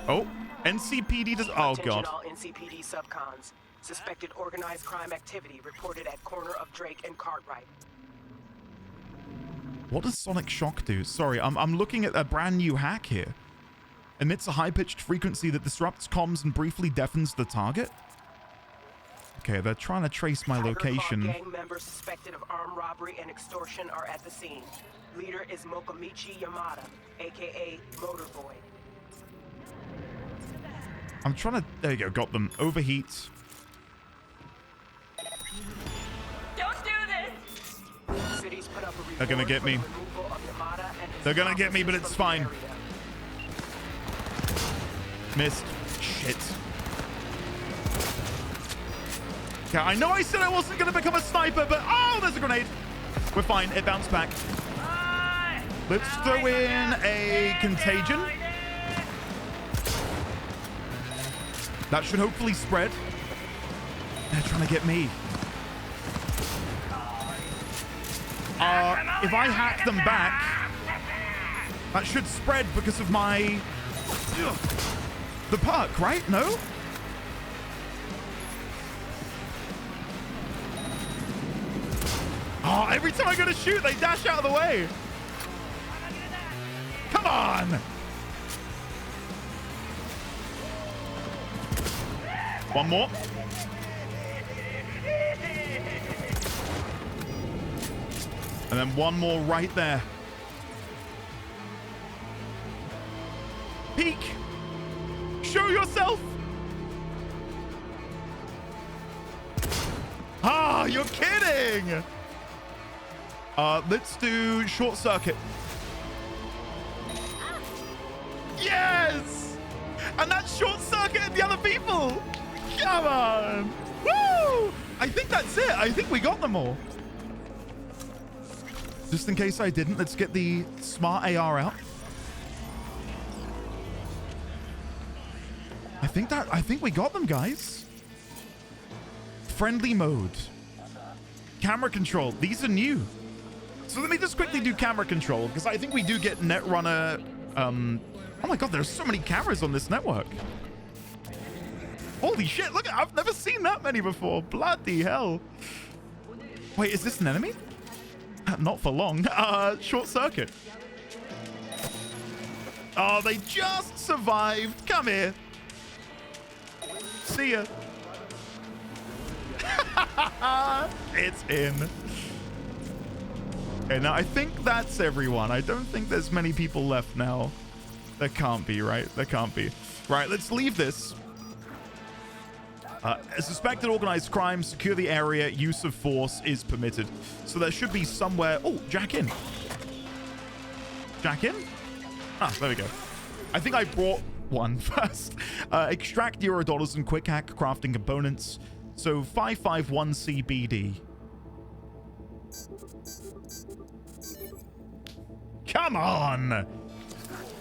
Oh, NCPD does... Oh, God. All NCPD subcons. Suspected organized crime activity reported at corner of Drake and Cartwright. What does Sonic Shock do? Sorry, I'm looking at a brand new hack here. Emits a high-pitched frequency that disrupts comms and briefly deafens the target. Okay, they're trying to trace my location. Gang members suspected of armed robbery and extortion are at the scene. Leader is Mokomichi Yamada, aka Motorboy. I'm trying to... There you go, got them. Overheat. Don't do this! Cities put up a They're gonna get me. They're gonna get me, but it's fine. Missed. Shit. Yeah, I know I said I wasn't gonna become a sniper, but... Oh, there's a grenade. We're fine. It bounced back. Let's throw in a contagion. That should hopefully spread. They're trying to get me. If I hack them back, that should spread because of my... The perk, right? No? Oh, every time I go to shoot, they dash out of the way. Come on. One more. And then one more right there. Peek. Show yourself. Ah, you're kidding. Let's do short circuit. Yes. And that's short circuit the other people. Come on. Woo. I think that's it. I think we got them all. Just in case I didn't, let's get the smart AR out. I think we got them, guys. Friendly mode. Camera control. These are new. So let me just quickly do camera control, because I think we do get Netrunner. Oh my god, there's so many cameras on this network. Holy shit, look, I've never seen that many before. Bloody hell. Wait, is this an enemy? Not for long. Short circuit. Oh, they just survived. Come here. See ya. It's in. Okay, now I think that's everyone. I don't think there's many people left now. There can't be, right? There can't be. Right, let's leave this. A suspected organized crime, secure the area, use of force is permitted. So there should be somewhere. Oh, jack in. Jack in? Ah, there we go. I think I brought one first. Extract $0 and quick hack crafting components. So 551 CBD. Come on.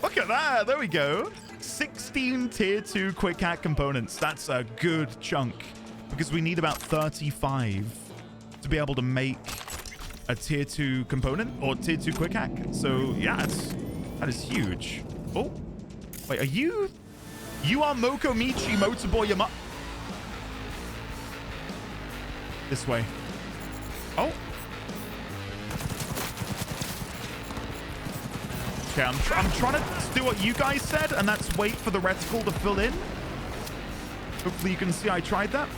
Look at that. There we go. 16 tier 2 quick hack components. That's a good chunk because we need about 35 to be able to make a tier 2 component or tier 2 quick hack. So yeah, that is huge. Oh, wait, are you? You are Mokomichi Motorboy Yama. This way. Oh. Okay, I'm trying to do what you guys said, and that's wait for the reticle to fill in. Hopefully you can see I tried that.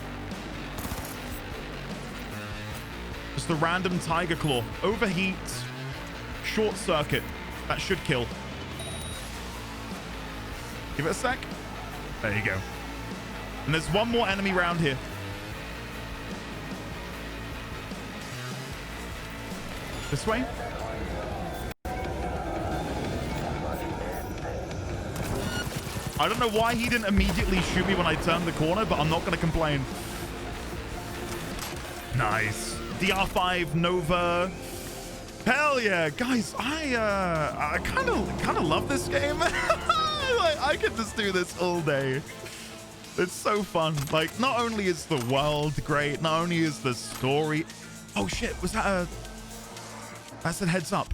Just a random tiger claw. Overheat. Short circuit. That should kill. Give it a sec. There you go. And there's one more enemy round here. This way. I don't know why he didn't immediately shoot me when I turned the corner, but I'm not going to complain. Nice. DR5 Nova. Hell yeah, guys! I kind of love this game. Like, I could just do this all day. It's so fun. Like, not only is the world great, not only is the story. Oh shit! Was that a? That said heads up.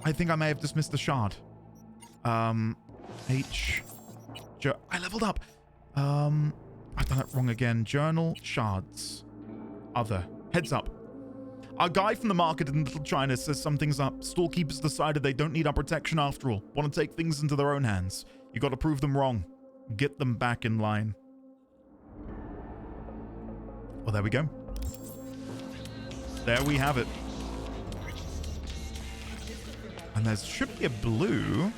I think I may have dismissed the shard. I leveled up. I've done it wrong again. Journal shards. Other. Heads up. Our guy from the market in Little China says something's up. Storekeepers decided they don't need our protection after all. Want to take things into their own hands. You got to prove them wrong. Get them back in line. Well, there we go. There we have it. And there should be a blue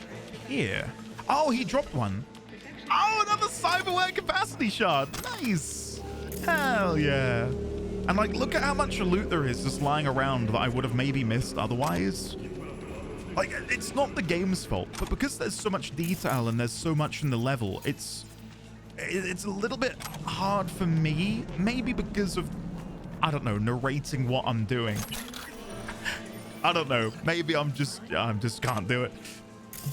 here. Oh, he dropped one. Oh, another Cyberware capacity shard. Nice. Hell yeah. And like, look at how much loot there is just lying around that I would have maybe missed otherwise. Like, it's not the game's fault, but because there's so much detail and there's so much in the level, it's a little bit hard for me. Maybe because of, I don't know, narrating what I'm doing. I don't know. Maybe I just can't do it.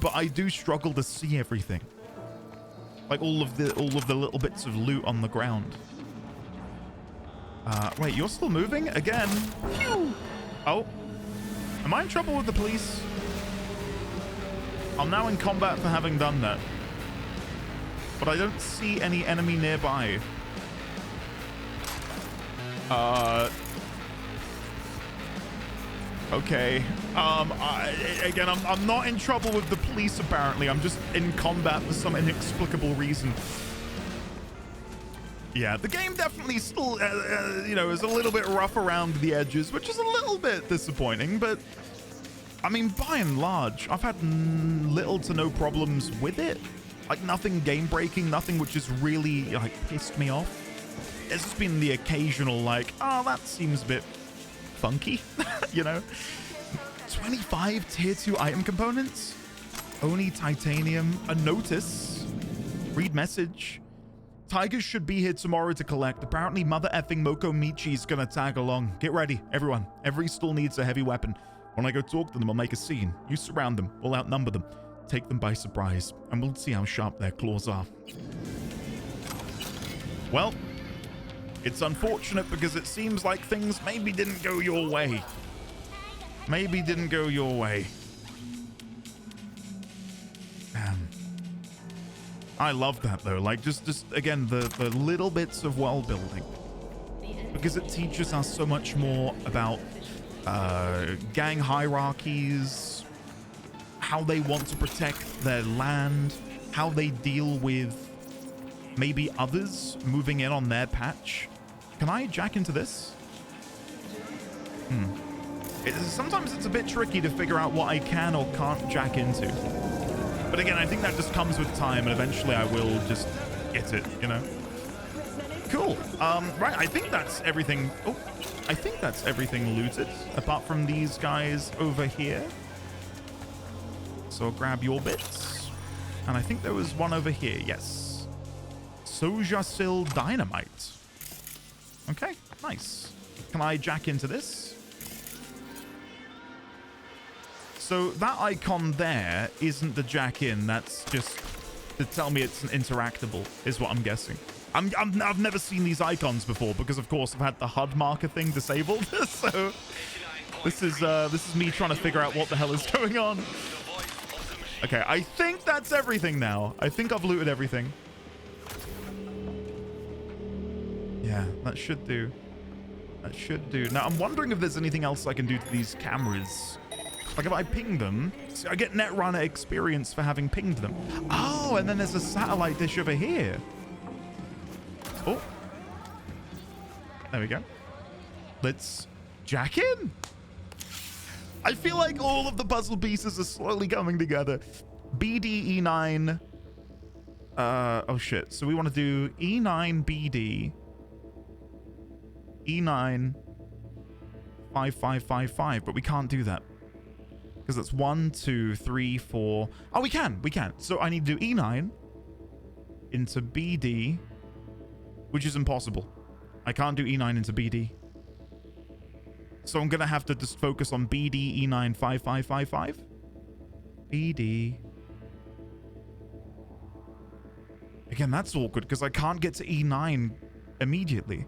But I do struggle to see everything. Like all of the little bits of loot on the ground. Wait, you're still moving again? Phew. Oh, am I in trouble with the police? I'm now in combat for having done that, but I don't see any enemy nearby. Okay. I'm not in trouble with the police, apparently. I'm just in combat for some inexplicable reason. Yeah, the game definitely still, is a little bit rough around the edges, which is a little bit disappointing, but I mean, by and large, I've had little to no problems with it. Like, nothing game-breaking, nothing which has really, like, pissed me off. It's just been the occasional, like, oh, that seems a bit funky, 25 tier 2 item components, Oni titanium, a notice, read message. Tigers should be here tomorrow to collect. Apparently mother effing Mokomichi's gonna tag along. Get ready, everyone. Every stall needs a heavy weapon. When I go talk to them, I'll make a scene. You surround them, we'll outnumber them, take them by surprise, and we'll see how sharp their claws are. Well, it's unfortunate because it seems like things maybe didn't go your way. Maybe didn't go your way. I love that though. Like just again, the little bits of world building, because it teaches us so much more about gang hierarchies, how they want to protect their land, how they deal with maybe others moving in on their patch. Can I jack into this? Sometimes it's a bit tricky to figure out what I can or can't jack into. But again, I think that just comes with time, and eventually I will just get it, you know? Cool. Right, I think that's everything. Oh, I think that's everything looted, apart from these guys over here. So I'll grab your bits. And I think there was one over here, yes. Sojasil Dynamite. Okay, nice. Can I jack into this? So that icon there isn't the jack in. That's just to tell me it's an interactable, is what I'm guessing. I've never seen these icons before because, of course, I've had the HUD marker thing disabled. So this is me trying to figure out what the hell is going on. Okay, I think that's everything now. I think I've looted everything. Yeah, that should do. That should do. Now, I'm wondering if there's anything else I can do to these cameras. Like if I ping them, so I get Netrunner experience for having pinged them. Oh, and then there's a satellite dish over here. Oh. There we go. Let's jack in. I feel like all of the puzzle pieces are slowly coming together. BD E9. Oh shit. So we want to do E9 BD. E9 5555, but we can't do that. Because that's 1, 2, 3, 4. Oh, we can. So I need to do E9 into BD, which is impossible. I can't do E9 into BD. So I'm going to have to just focus on BD E9 5555. BD. Again, that's awkward because I can't get to E9 immediately.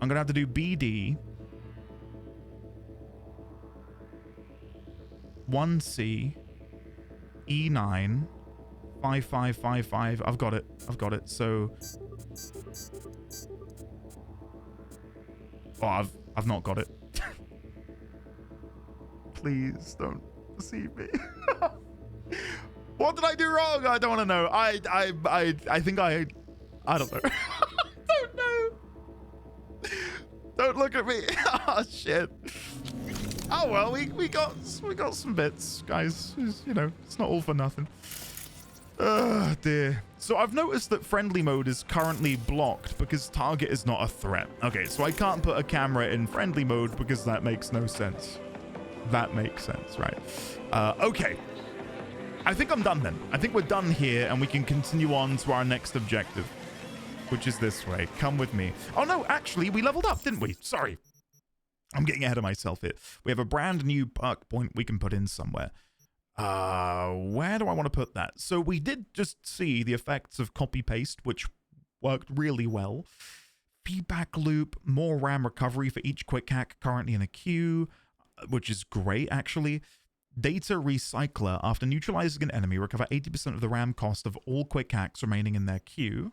I'm going to have to do BD 1C E9 5555. I've got it. So I've not got it. Please don't deceive me. What did I do wrong? I don't want to know. I think I don't know. I don't know. Don't look at me. Oh shit. Oh well, we got some bits, guys. You know, it's not all for nothing. Oh dear. So I've noticed that friendly mode is currently blocked because target is not a threat. Okay, so I can't put a camera in friendly mode because that makes no sense. That makes sense, right? Okay. I think I'm done then. I think we're done here and we can continue on to our next objective, which is this way. Come with me. Oh no, actually, we leveled up, didn't we? Sorry. I'm getting ahead of myself here. We have a brand new perk point we can put in somewhere. Where do I want to put that? So we did just see the effects of copy paste, which worked really well. Feedback loop, more RAM recovery for each quick hack currently in a queue, which is great actually. Data recycler, after neutralizing an enemy, recover 80% of the RAM cost of all quick hacks remaining in their queue.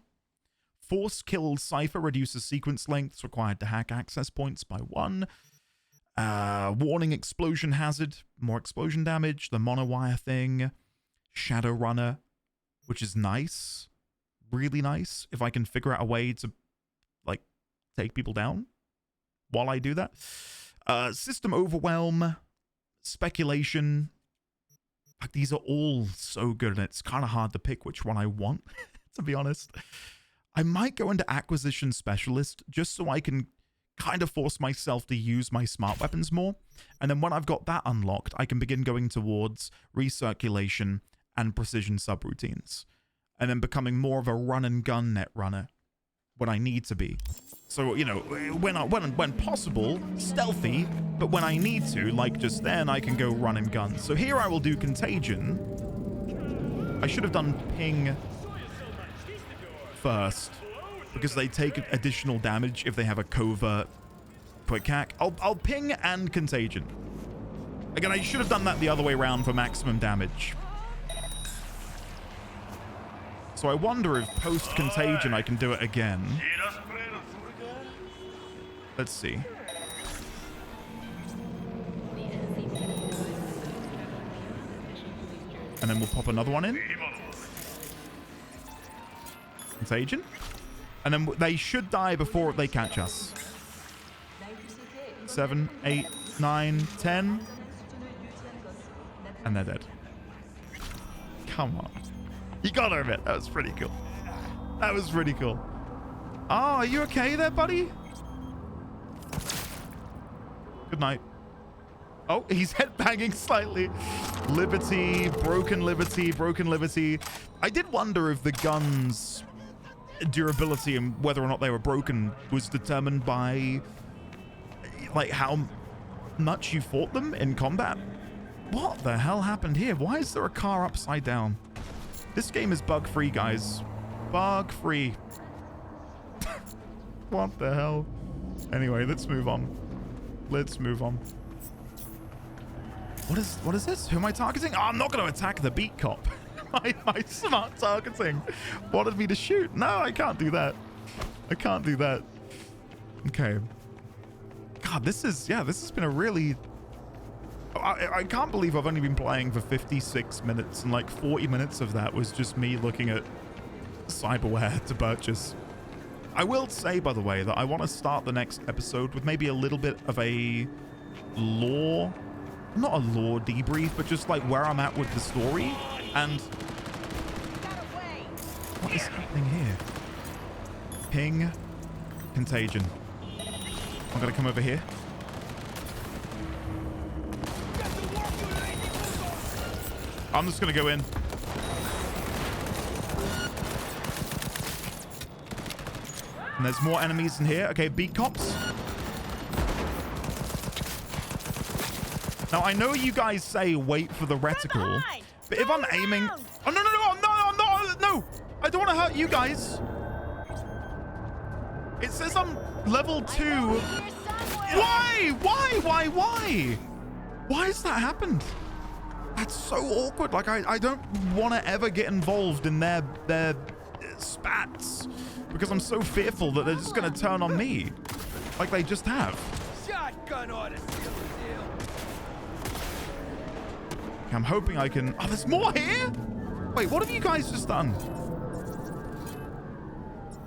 Force kill cipher reduces sequence lengths required to hack access points by 1. Warning explosion hazard, more explosion damage. The monowire thing. Shadow runner, which is nice. Really nice. If I can figure out a way to, like, take people down while I do that. System overwhelm. Speculation. Like, these are all so good, and it's kind of hard to pick which one I want, to be honest. I might go into acquisition specialist just so I can kind of force myself to use my smart weapons more. And then when I've got that unlocked, I can begin going towards recirculation and precision subroutines. And then becoming more of a run and gun net runner when I need to be. So, you know, when possible, stealthy, but when I need to, like just then, I can go run and gun. So here I will do contagion. I should have done ping first, because they take additional damage if they have a covert quick hack. I'll ping and contagion. Again, I should have done that the other way around for maximum damage. So I wonder if post-contagion I can do it again. Let's see. And then we'll pop another one in. Contagion. And then they should die before they catch us. 7, 8, 9, 10. And they're dead. Come on. You gotta admit, that was pretty cool. That was pretty cool. Oh, are you okay there, buddy? Good night. Oh, he's headbanging slightly. Liberty, broken liberty, broken liberty. I did wonder if the guns' durability and whether or not they were broken was determined by, like, how much you fought them in combat. What the hell happened here? Why is there a car upside down? This game is bug-free, guys. Bug-free. What the hell? Anyway, let's move on. Let's move on. What is this? Who am I targeting? Oh, I'm not going to attack the beat cop. my smart targeting wanted me to shoot. No, I can't do that. I can't do that. Okay. God, this has been a really... I can't believe I've only been playing for 56 minutes and like 40 minutes of that was just me looking at cyberware to purchase. I will say, by the way, that I want to start the next episode with maybe a little bit of a lore, not a lore debrief, but just like where I'm at with the story and what is happening here. Ping, contagion. I'm going to come over here. I'm just going to go in. And there's more enemies in here. Okay, beat cops. Now, I know you guys say wait for the reticle, but if I'm aiming... Oh, no, no. I don't want to hurt you guys. It says I'm level 2. Why? Why has that happened? That's so awkward. Like, I don't want to ever get involved in their spats because I'm so fearful that they're just going to turn on me like they just have. Shotgun ought to seal the deal. I'm hoping I can... Oh, there's more here? Wait, what have you guys just done?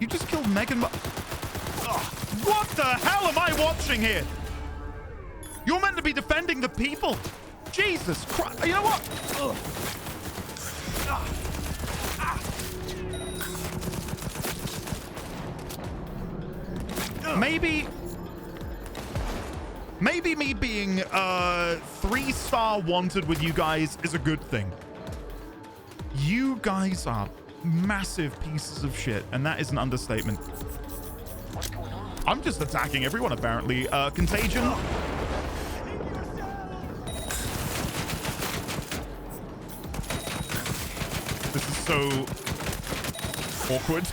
You just killed Megan... What the hell am I watching here? You're meant to be defending the people. Jesus Christ. You know what? Maybe me being 3-star wanted with you guys is a good thing. You guys are massive pieces of shit, and that is an understatement. I'm just attacking everyone, apparently. Contagion. This is so awkward.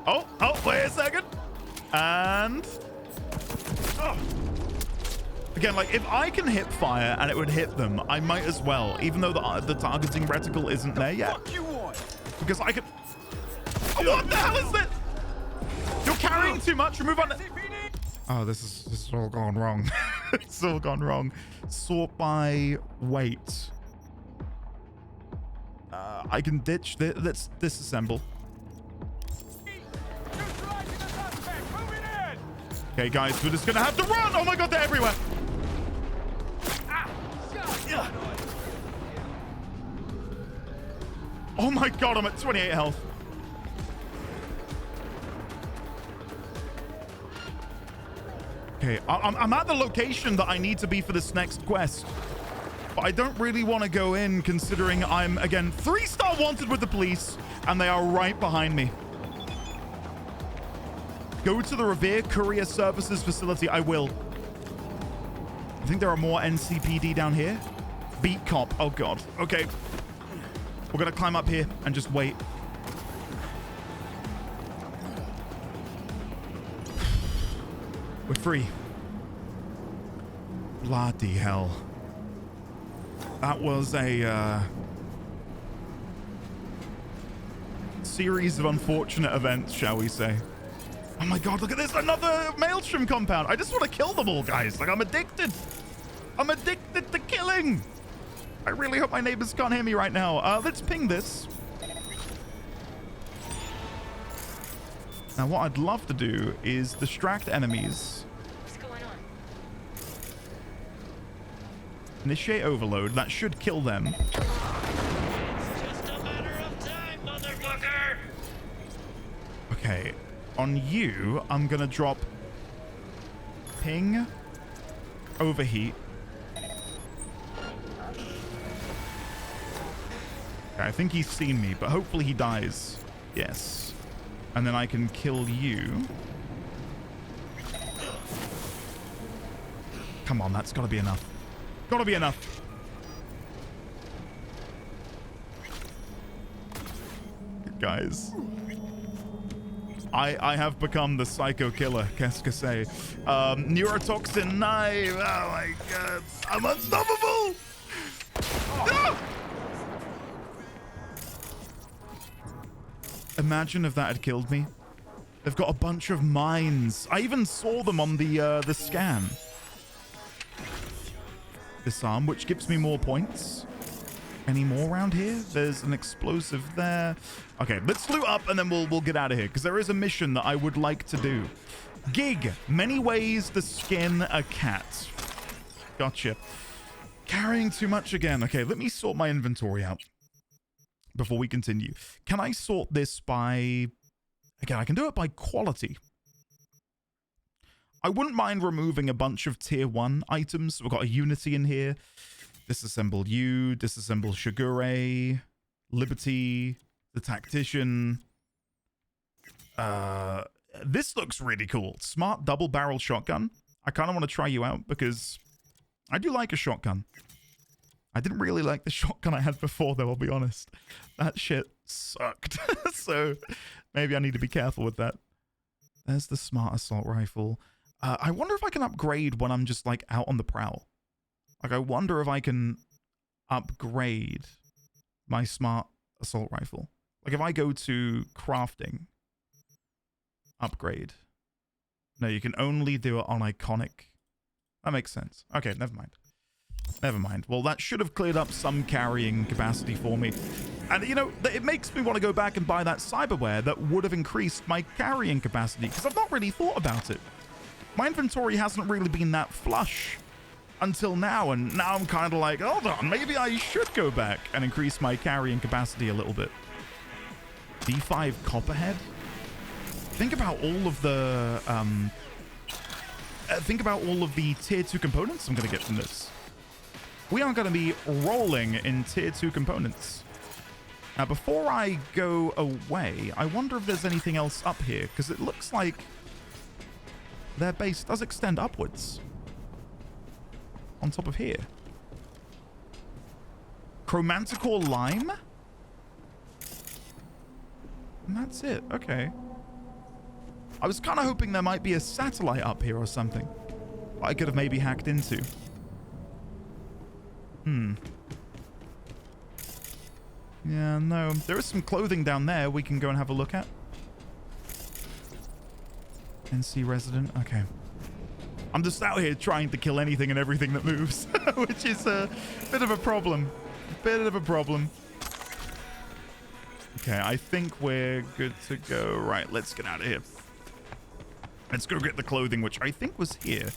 oh, wait a second. And... Again, like, if I can hip fire and it would hit them, I might as well, even though the targeting reticle isn't there yet. Because I can... Oh, what the hell is that? You're carrying too much. Remove on... Oh, this is all gone wrong. It's all gone wrong. Sort by weight. I can ditch this. Let's disassemble. Okay, guys, we're just gonna have to run. Oh my god, they're everywhere. Oh my god, I'm at 28 health. Okay, I'm at the location that I need to be for this next quest. But I don't really want to go in considering I'm, again, 3-star wanted with the police and they are right behind me. Go to the Revere Courier Services facility. I will. I think there are more NCPD down here. Beat cop. Oh, God. Okay. We're going to climb up here and just wait. We're free. Bloody hell. That was a series of unfortunate events, shall we say. Oh my god, look at this. Another Maelstrom compound. I just want to kill them all, guys. Like, I'm addicted. I'm addicted to killing. I really hope my neighbors can't hear me right now. Let's ping this. Now, what I'd love to do is distract enemies. What's going on? Initiate overload. That should kill them. Just a matter of time, motherfucker! Okay. On you, I'm going to drop ping, overheat. Okay, I think he's seen me, but hopefully he dies. Yes. And then I can kill you. Come on, that's got to be enough. Got to be enough. Guys. I have become the psycho killer, qu'est-ce que c'est? Neurotoxin knife. Oh my god. I'm unstoppable. Ah! Imagine if that had killed me. They've got a bunch of mines. I even saw them on the scan. Disarm, which gives me more points. Any more around here? There's an explosive there. Okay, let's loot up and then we'll get out of here because there is a mission that I would like to do. Gig. Many ways to skin a cat. Gotcha. Carrying too much again. Okay, let me sort my inventory out before we continue. Can I sort this by... Again, I can do it by quality. I wouldn't mind removing a bunch of tier 1 items. We've got a Unity in here. Disassemble you, disassemble Shigure, Liberty, the Tactician. This looks really cool. Smart double barrel shotgun. I kind of want to try you out because I do like a shotgun. I didn't really like the shotgun I had before, though, I'll be honest. That shit sucked. So maybe I need to be careful with that. There's the smart assault rifle. I wonder if I can upgrade when I'm just like out on the prowl. Like, I wonder if I can upgrade my smart assault rifle. Like, if I go to crafting, upgrade. No, you can only do it on iconic. That makes sense. Okay, never mind. Never mind. Well, that should have cleared up some carrying capacity for me. And, you know, it makes me want to go back and buy that cyberware that would have increased my carrying capacity, because I've not really thought about it. My inventory hasn't really been that flush until now, and now I'm kind of like, hold on, maybe I should go back and increase my carrying capacity a little bit. D5 Copperhead? Think about all of the, tier 2 components I'm going to get from this. We are going to be rolling in tier 2 components. Now, before I go away, I wonder if there's anything else up here, because it looks like their base does extend upwards. On top of here. Chromanticore lime? And that's it. Okay. I was kind of hoping there might be a satellite up here or something I could have maybe hacked into. Yeah, no. There is some clothing down there we can go and have a look at. NC resident. Okay. I'm just out here trying to kill anything and everything that moves, which is a bit of a problem. Okay, I think we're good to go. Right, let's get out of here. Let's go get the clothing, which I think was here.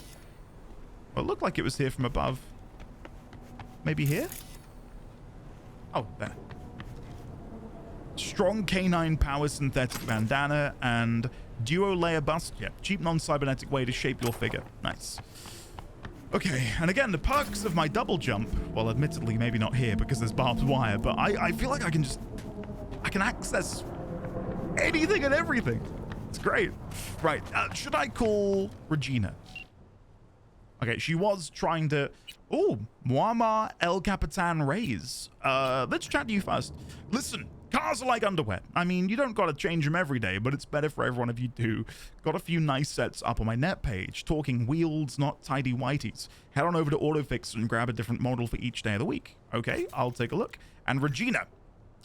Well, it looked like it was here from above. Maybe here? Oh, there. Strong canine power synthetic bandana and duo layer bust. Yeah, cheap non-cybernetic way to shape your figure. Nice. Okay, and again, the perks of my double jump. Well, admittedly, maybe not here because there's barbed wire, but I feel like I can access anything and everything. It's great. Right, should I call Regina? Okay, she was trying to... Oh, Muammar El Capitan Reyes. Let's chat to you first. Listen, cars are like underwear. I mean, you don't gotta change them every day, but it's better for everyone if you do. Got a few nice sets up on my net page, talking wheels, not tidy whiteys. Head on over to AutoFix and grab a different model for each day of the week. Okay, I'll take a look. And Regina,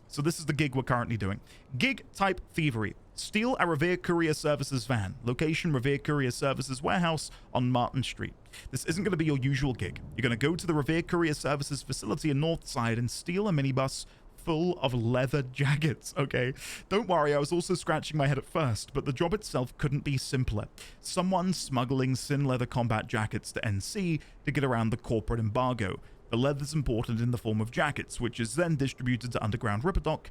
So this is the gig we're currently doing. Gig type thievery. Steal a Revere Courier Services van. Location Revere Courier Services warehouse on Martin Street. This isn't going to be your usual gig. You're going to go to the Revere Courier Services facility in Northside and steal a minibus full of leather jackets, okay? Don't worry, I was also scratching my head at first, but the job itself couldn't be simpler. Someone smuggling sin leather combat jackets to NC to get around the corporate embargo. The leather's imported in the form of jackets, which is then distributed to Underground Ripperdoc,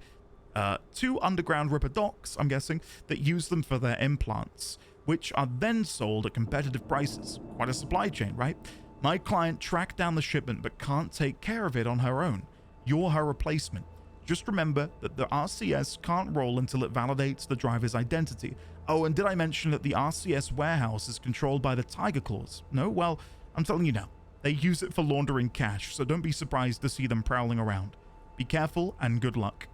two Underground Ripperdocs, I'm guessing, that use them for their implants, which are then sold at competitive prices. Quite a supply chain, right? My client tracked down the shipment but can't take care of it on her own. You're her replacement. Just remember that the RCS can't roll until it validates the driver's identity. Oh, and did I mention that the RCS warehouse is controlled by the Tiger Claws? No? Well, I'm telling you now. They use it for laundering cash, so don't be surprised to see them prowling around. Be careful and good luck.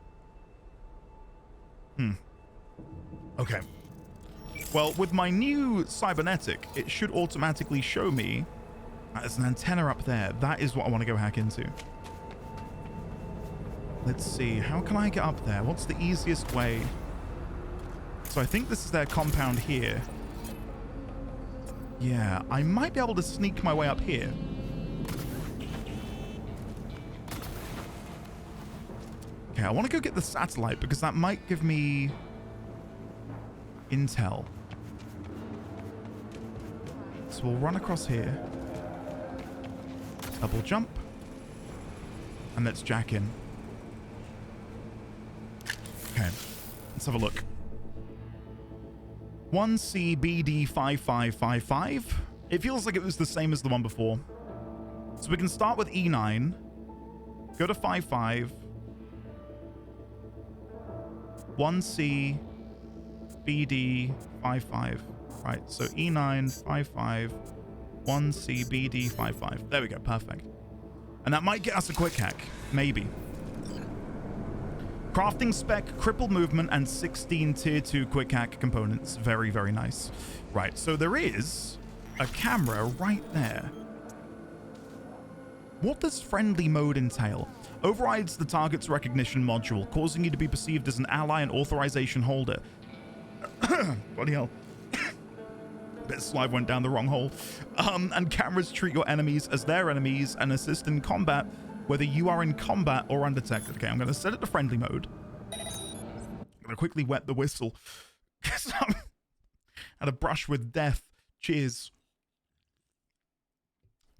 Okay. Well, with my new cybernetic, it should automatically show me there's an antenna up there. That is what I want to go hack into. Let's see, how can I get up there? What's the easiest way? So I think this is their compound here. Yeah, I might be able to sneak my way up here. Okay, I want to go get the satellite because that might give me intel. So we'll run across here. Double jump. And let's jack in. Okay, let's have a look. 1CBD5555. It feels like it was the same as the one before. So we can start with E9. Go to 55. 1CBD55. Right, so E955. 1CBD55. There we go, perfect. And that might get us a quick hack. Maybe. Crafting spec, cripple movement, and 16 tier 2 quick hack components. Very, very nice. Right, so there is a camera right there. What does friendly mode entail? Overrides the target's recognition module, causing you to be perceived as an ally and authorization holder. Bloody hell. Bit of saliva went down the wrong hole. And cameras treat your enemies as their enemies and assist in combat, whether you are in combat or undetected. Okay, I'm going to set it to friendly mode. I'm going to quickly wet the whistle. Because I'm at a brush with death. Cheers.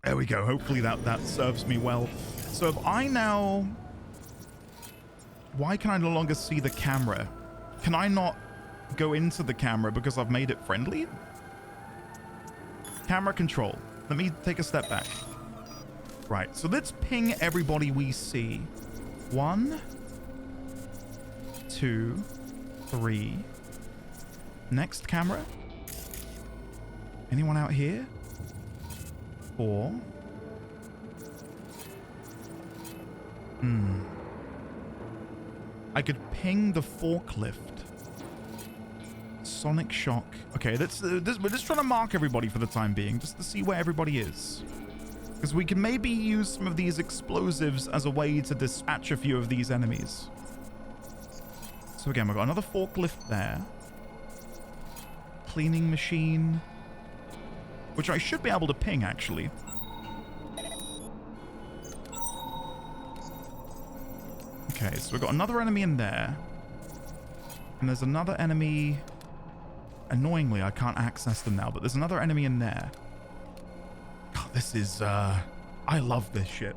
There we go. Hopefully that serves me well. So if I now... Why can I no longer see the camera? Can I not go into the camera because I've made it friendly? Camera control. Let me take a step back. Right, so let's ping everybody we see. 1, 2, 3. Next camera. Anyone out here? 4. I could ping the forklift. Sonic shock. Okay, we're just trying to mark everybody for the time being, just to see where everybody is. Because we can maybe use some of these explosives as a way to dispatch a few of these enemies. So again, we've got another forklift there. Cleaning machine. Which I should be able to ping, actually. Okay, so we've got another enemy in there. And there's another enemy... Annoyingly, I can't access them now, but there's another enemy in there. God, this is, I love this shit.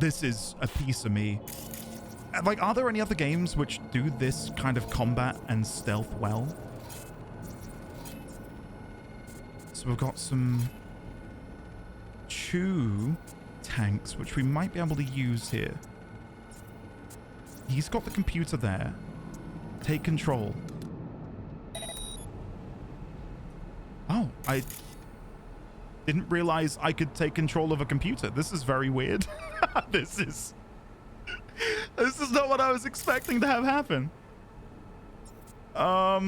This is a piece of me. Like, are there any other games which do this kind of combat and stealth well? So we've got some Chew tanks, which we might be able to use here. He's got the computer there. Take control. Oh, I didn't realize I could take control of a computer. This is very weird. This is not what I was expecting to have happen. I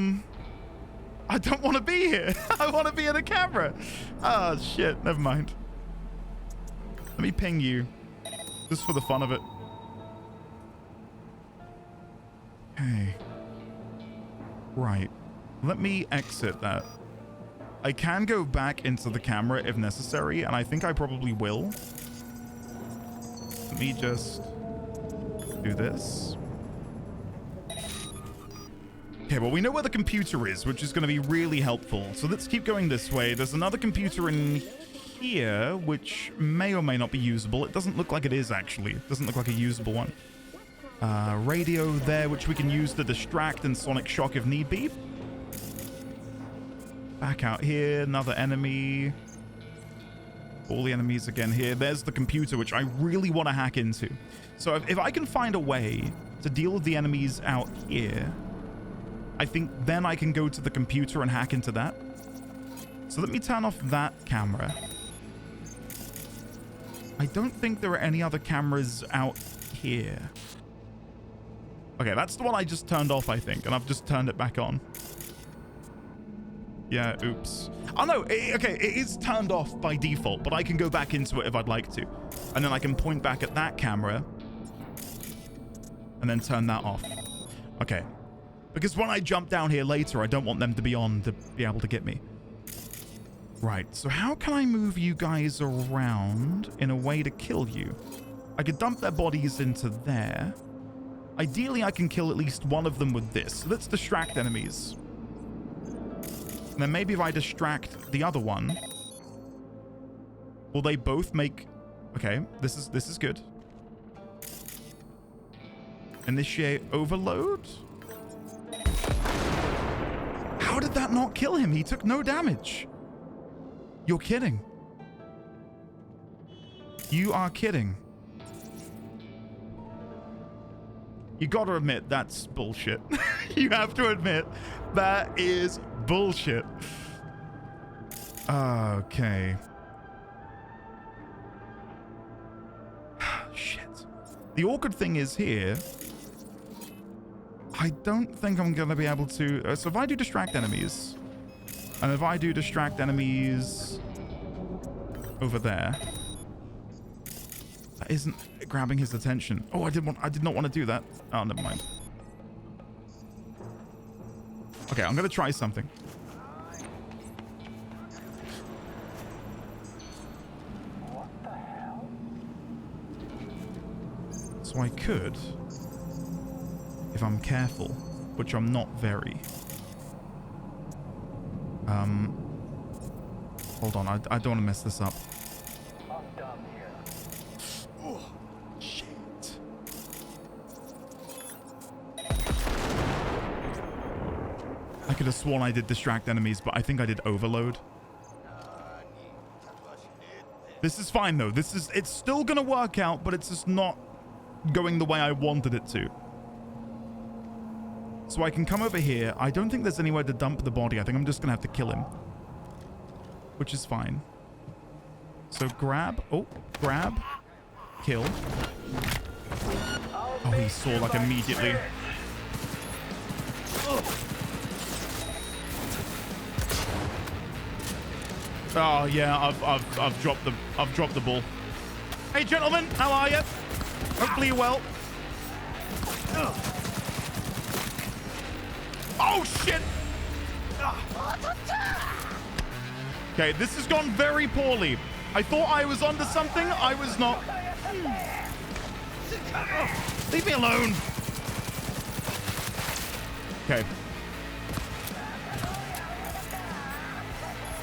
don't want to be here. I want to be in a camera. Oh, shit. Never mind. Let me ping you. Just for the fun of it. Okay. Right. Let me exit that. I can go back into the camera if necessary, and I think I probably will. Let me just do this. Okay, well, we know where the computer is, which is going to be really helpful. So let's keep going this way. There's another computer in here, which may or may not be usable. It doesn't look like it is, actually. It doesn't look like a usable one. Radio there, which we can use to distract and sonic shock if need be. Back out here, another enemy. All the enemies again here. There's the computer, which I really want to hack into. So if I can find a way to deal with the enemies out here, I think then I can go to the computer and hack into that. So let me turn off that camera. I don't think there are any other cameras out here. Okay, that's the one I just turned off, I think, and I've just turned it back on. Yeah, oops. Oh, no, okay, it is turned off by default, but I can go back into it if I'd like to. And then I can point back at that camera and then turn that off. Okay. Because when I jump down here later, I don't want them to be on to be able to get me. Right, so how can I move you guys around in a way to kill you? I could dump their bodies into there. Ideally, I can kill at least one of them with this. So let's distract enemies. And then maybe if I distract the other one, will they both make... Okay, this is good. Initiate overload? How did that not kill him? He took no damage. You're kidding. You are kidding. You gotta admit, that's bullshit. You have to admit, that is bullshit. Okay. Shit. The awkward thing is here, I don't think I'm gonna be able to... so if I do distract enemies, and if I do distract enemies over there, that isn't grabbing his attention. Oh, I did not want to do that. Oh, never mind. Okay, I'm gonna try something. What the hell? So I could, if I'm careful, which I'm not very. Hold on, I don't want to mess this up. I'm done here. Oh, shit. I could have sworn I did distract enemies, but I think I did overload. This is fine though. It's still gonna work out, but it's just not going the way I wanted it to. So I can come over here. I don't think there's anywhere to dump the body. I think I'm just gonna have to kill him, which is fine. So grab, kill. Oh, he saw like immediately. Oh yeah, I've dropped the ball. Hey gentlemen, how are you? Hopefully you're well. Oh shit! Okay, this has gone very poorly. I thought I was onto something. I was not. Leave me alone. Okay.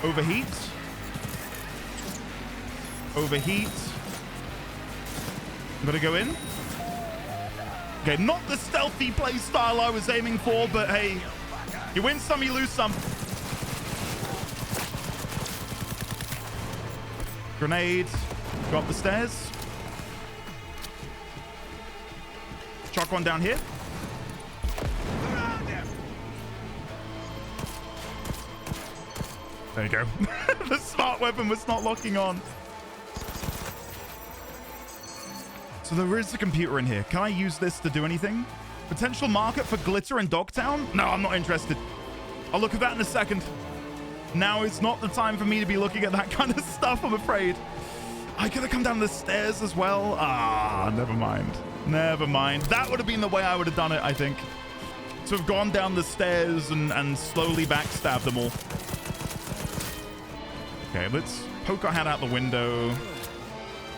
Overheat. Overheat. I'm gonna go in. Okay, not the stealthy play style I was aiming for, but hey, you win some, you lose some. Grenade. Go up the stairs. Chuck one down here. There you go. The smart weapon was not locking on. So there is a computer in here. Can I use this to do anything? Potential market for glitter in Dogtown? No, I'm not interested. I'll look at that in a second. Now is not the time for me to be looking at that kind of stuff, I'm afraid. I could have come down the stairs as well. Ah, never mind. Never mind. That would have been the way I would have done it, I think. to have gone down the stairs and slowly backstab them all. Okay, let's poke our head out the window.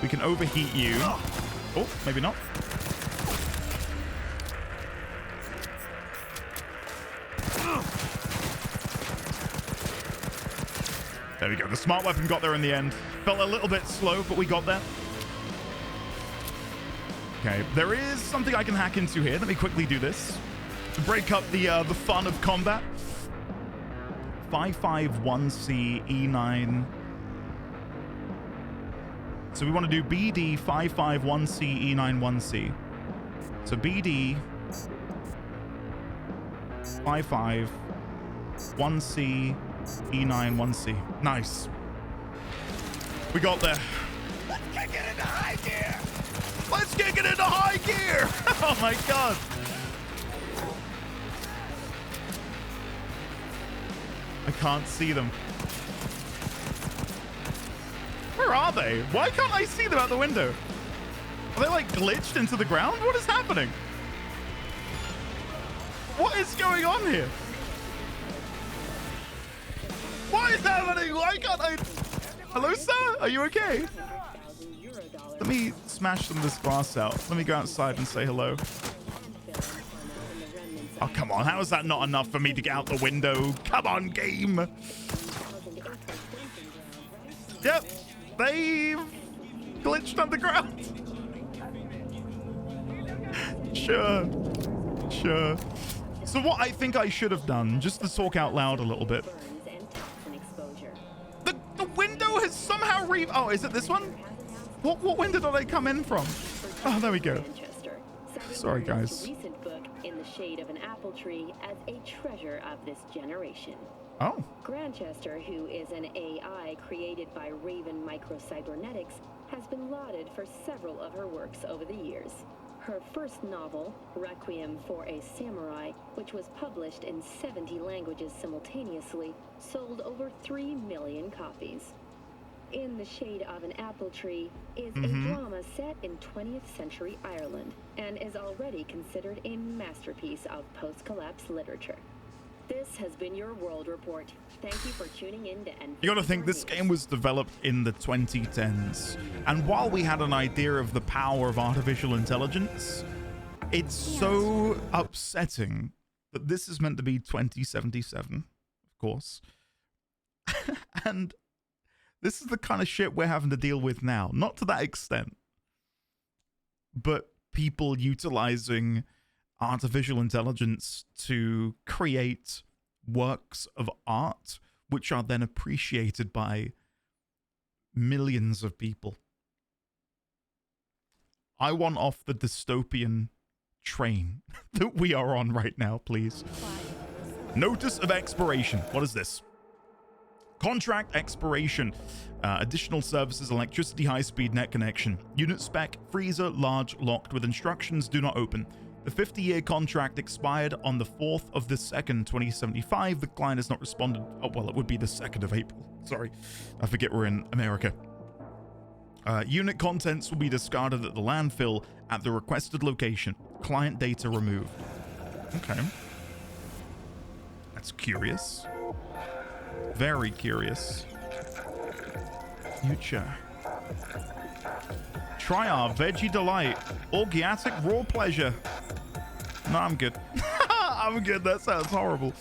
We can overheat you. Oh, maybe not. There we go. The smart weapon got there in the end. Felt a little bit slow, but we got there. Okay, there is something I can hack into here. Let me quickly do this to break up the fun of combat. 551C E9. So we want to do BD 551C E91C. So BD 551C E91C. Nice. We got there. Let's kick it into high gear! Let's kick it into high gear! Oh my god. I can't see them. Where are they? Why can't I see them out the window? Are they like glitched into the ground? What is happening? What is going on here? What is happening? Why can't I? Hello, sir? Are you okay? Let me smash some of this glass out. Let me go outside and say hello. Oh, come on. How is that not enough for me to get out the window? Come on, game. Yep. They've glitched underground. Sure. Sure. So what I think I should have done, just to talk out loud a little bit. The window has somehow Oh, is it this one? What window did I come in from? Oh, there we go. Sorry, guys. Recent book in the shade of an apple tree as a treasure of this generation. Oh. Grantchester, who is an AI created by Raven Microcybernetics, has been lauded for several of her works over the years. Her first novel, Requiem for a Samurai, which was published in 70 languages simultaneously, sold over 3 million copies. In the Shade of an Apple Tree is a drama set in 20th century Ireland and is already considered a masterpiece of post-collapse literature. This has been your World Report. Thank you for tuning in to NPR. You gotta think this game was developed in the 2010s. And while we had an idea of the power of artificial intelligence, it's so upsetting that this is meant to be 2077, of course. And this is the kind of shit we're having to deal with now. Not to that extent, but people utilizing artificial intelligence to create works of art which are then appreciated by millions of people. I want off the dystopian train that we are on right now, please. Notice of expiration. What is this? Contract expiration. Additional services, electricity, high-speed net connection. Unit spec, freezer, large, locked with instructions, do not open. The 50-year contract expired on the 4th of the 2nd, 2075. The client has not responded. Oh, well, it would be the 2nd of April. Sorry. I forget we're in America. Unit contents will be discarded at the landfill at the requested location. Client data removed. Okay. That's curious. Very curious. Future. Try our Veggie Delight. Orgiatic Raw Pleasure. No, I'm good. I'm good. That sounds horrible.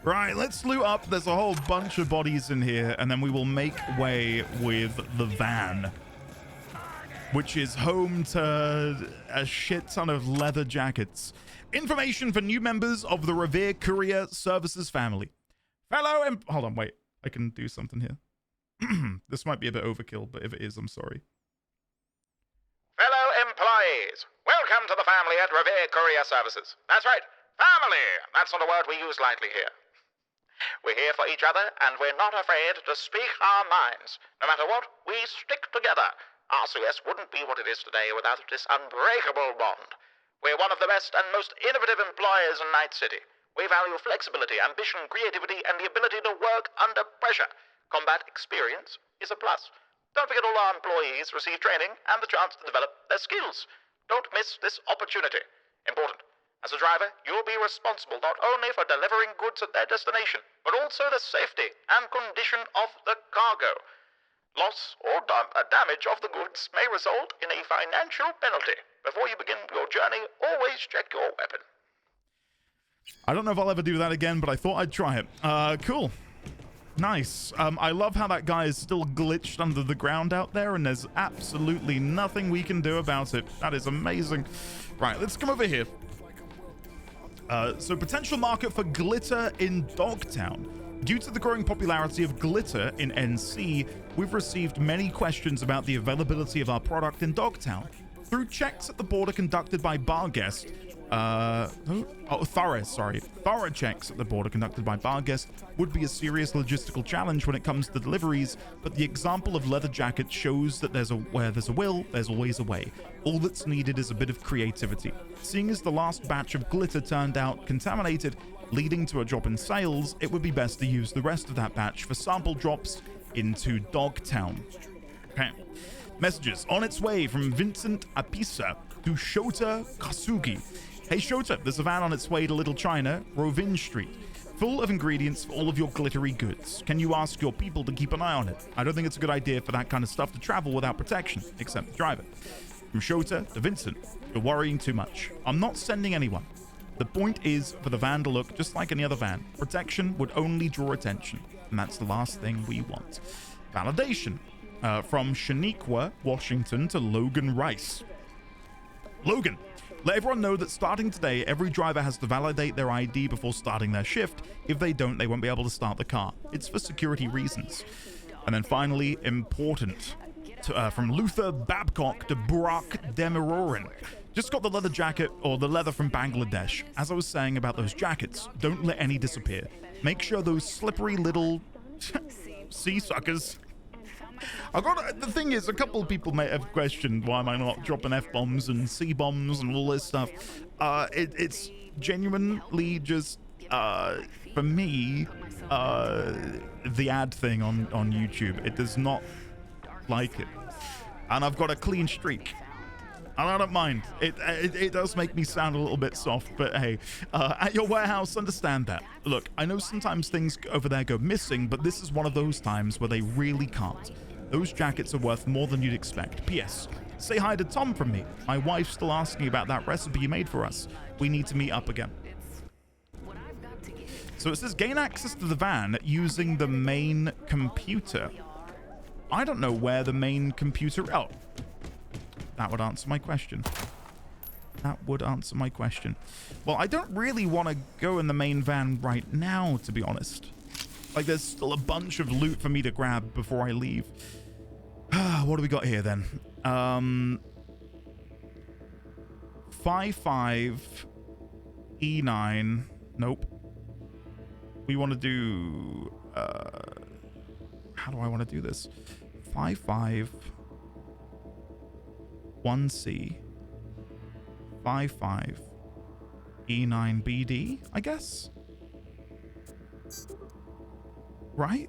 Right, let's loot up. There's a whole bunch of bodies in here, and then we will make way with the van, which is home to a shit ton of leather jackets. Information for new members of the Revere Courier Services family. Hold on, wait. I can do something here. This might be a bit overkill, but if it is, I'm sorry. Fellow employees, welcome to the family at Revere Courier Services. That's right, family. That's not a word we use lightly here. We're here for each other, and we're not afraid to speak our minds. No matter what, we stick together. RCS wouldn't be what it is today without this unbreakable bond. We're one of the best and most innovative employers in Night City. We value flexibility, ambition, creativity, and the ability to work under pressure. Combat experience is a plus. Don't forget all our employees receive training and the chance to develop their skills. Don't miss this opportunity. Important. As a driver, you'll be responsible not only for delivering goods at their destination, but also the safety and condition of the cargo. Loss or damage of the goods may result in a financial penalty. Before you begin your journey, always check your weapon. I don't know if I'll ever do that again, but I thought I'd try it. Cool. Nice. I love how that guy is still glitched under the ground out there, and there's absolutely nothing we can do about it. That is amazing. Right, let's come over here. So potential market for glitter in Dogtown. Due to the growing popularity of glitter in NC, we've received many questions about the availability of our product in Dogtown. Through checks at the border conducted by Barguest, thorough checks at the border conducted by Barguest would be a serious logistical challenge when it comes to deliveries, but the example of leather jacket shows that where there's a will, there's always a way. All that's needed is a bit of creativity. Seeing as the last batch of glitter turned out contaminated, leading to a drop in sales, it would be best to use the rest of that batch for sample drops into Dogtown. Okay. Messages on its way from Vincent Apisa to Shota Kasugi. Hey Shota, there's a van on its way to Little China, Rovin Street, full of ingredients for all of your glittery goods. Can you ask your people to keep an eye on it? I don't think it's a good idea for that kind of stuff to travel without protection, except the driver. From Shota to Vincent, you're worrying too much. I'm not sending anyone. The point is for the van to look just like any other van. Protection would only draw attention, and that's the last thing we want. Validation. From Shaniqua, Washington to Logan Rice. Logan, let everyone know that starting today, every driver has to validate their ID before starting their shift. If they don't, they won't be able to start the car. It's for security reasons. And then finally, important. From Luther Babcock to Brock Demirorin. Just got the leather jacket, or the leather from Bangladesh. As I was saying about those jackets, don't let any disappear. Make sure those slippery little sea suckers. The thing is, a couple of people may have questioned why am I not dropping F-bombs and C-bombs and all this stuff. It's genuinely just, for me, the ad thing on YouTube. It does not like it. And I've got a clean streak. And I don't mind. It does make me sound a little bit soft, but hey, at your warehouse, understand that. Look, I know sometimes things over there go missing, but this is one of those times where they really can't. Those jackets are worth more than you'd expect. P.S. Say hi to Tom from me. My wife's still asking about that recipe you made for us. We need to meet up again. So it says gain access to the van using the main computer. I don't know where the main computer... Oh. That would answer my question. Well, I don't really want to go in the main van right now, to be honest. Like, there's still a bunch of loot for me to grab before I leave. What do we got here, then? 55 E9. Nope. We want to do... how do I want to do this? 55... 1C 55 E9BD, I guess. Right?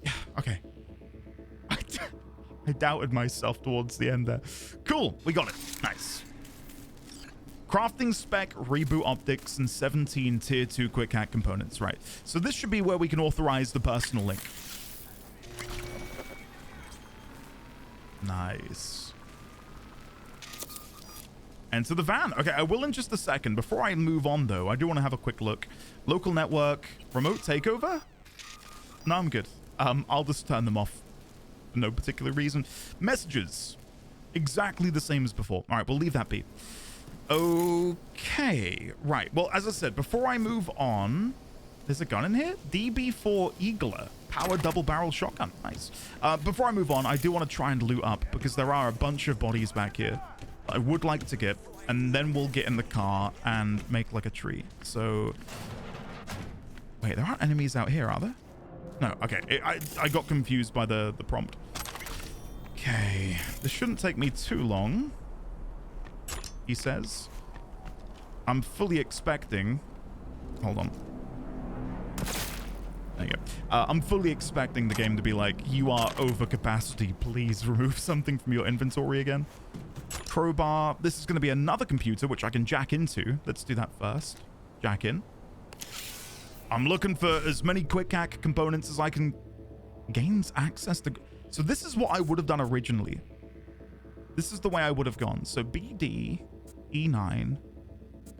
Yeah, okay. I doubted myself towards the end there. Cool, we got it. Nice. Crafting spec, reboot optics, and 17 tier 2 quick hack components. Right. So this should be where we can authorize the personal link. Nice. Enter the van. Okay, I will in just a second. Before I move on, though, I do want to have a quick look. Local network, remote takeover? No, I'm good. I'll just turn them off for no particular reason. Messages. Exactly the same as before. All right, we'll leave that be. Okay, right. Well, as I said, before I move on, there's a gun in here. DB4 Eagler, power double barrel shotgun. Nice. Before I move on, I do want to try and loot up because there are a bunch of bodies back here I would like to get, and then we'll get in the car and make like a tree. So, wait, there aren't enemies out here, are there? No, okay. I got confused by the prompt. Okay, this shouldn't take me too long, he says. I'm fully expecting... Hold on. There you go. I'm fully expecting the game to be like, you are over capacity. Please remove something from your inventory again. Crowbar. This is going to be another computer, which I can jack into. Let's do that first. Jack in. I'm looking for as many quick hack components as I can. Gains access to... So this is what I would have done originally. This is the way I would have gone. So BD, E9,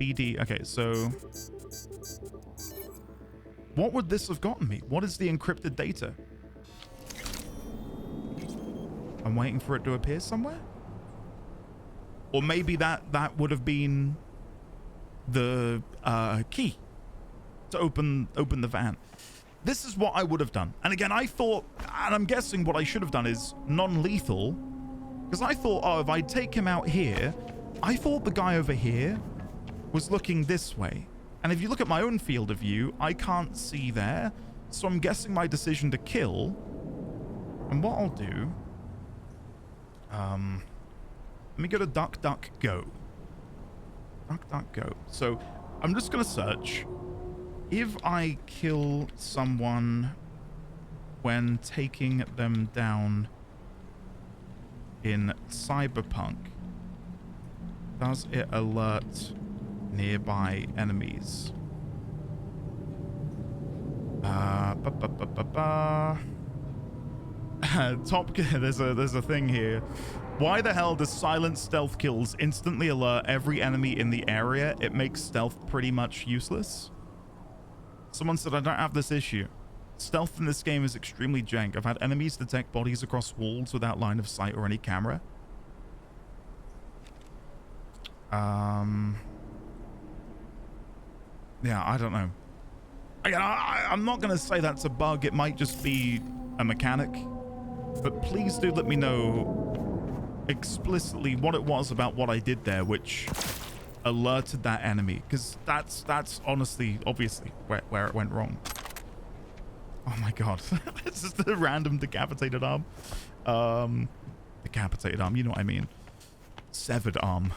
BD. Okay, so... What would this have gotten me? What is the encrypted data? I'm waiting for it to appear somewhere? Or maybe that would have been the key to open the van. This is what I would have done. And again, I thought, and I'm guessing what I should have done is non-lethal. Because I thought, oh, if I take him out here, I thought the guy over here was looking this way. And if you look at my own field of view, I can't see there. So I'm guessing my decision to kill. And what I'll do... let me go to DuckDuckGo. DuckDuckGo. So I'm just going to search. If I kill someone when taking them down in Cyberpunk, does it alert nearby enemies? Top there's a thing here. Why the hell does silent stealth kills instantly alert every enemy in the area? It makes stealth pretty much useless. Someone said I don't have this issue. Stealth in this game is extremely jank. I've had enemies detect bodies across walls without line of sight or any camera. Yeah, I don't know. Again, I'm not going to say that's a bug. It might just be a mechanic. But please do let me know explicitly what it was about what I did there, which alerted that enemy. Because that's honestly, obviously, where it went wrong. Oh my god. This is the random decapitated arm. Decapitated arm, you know what I mean. Severed arm.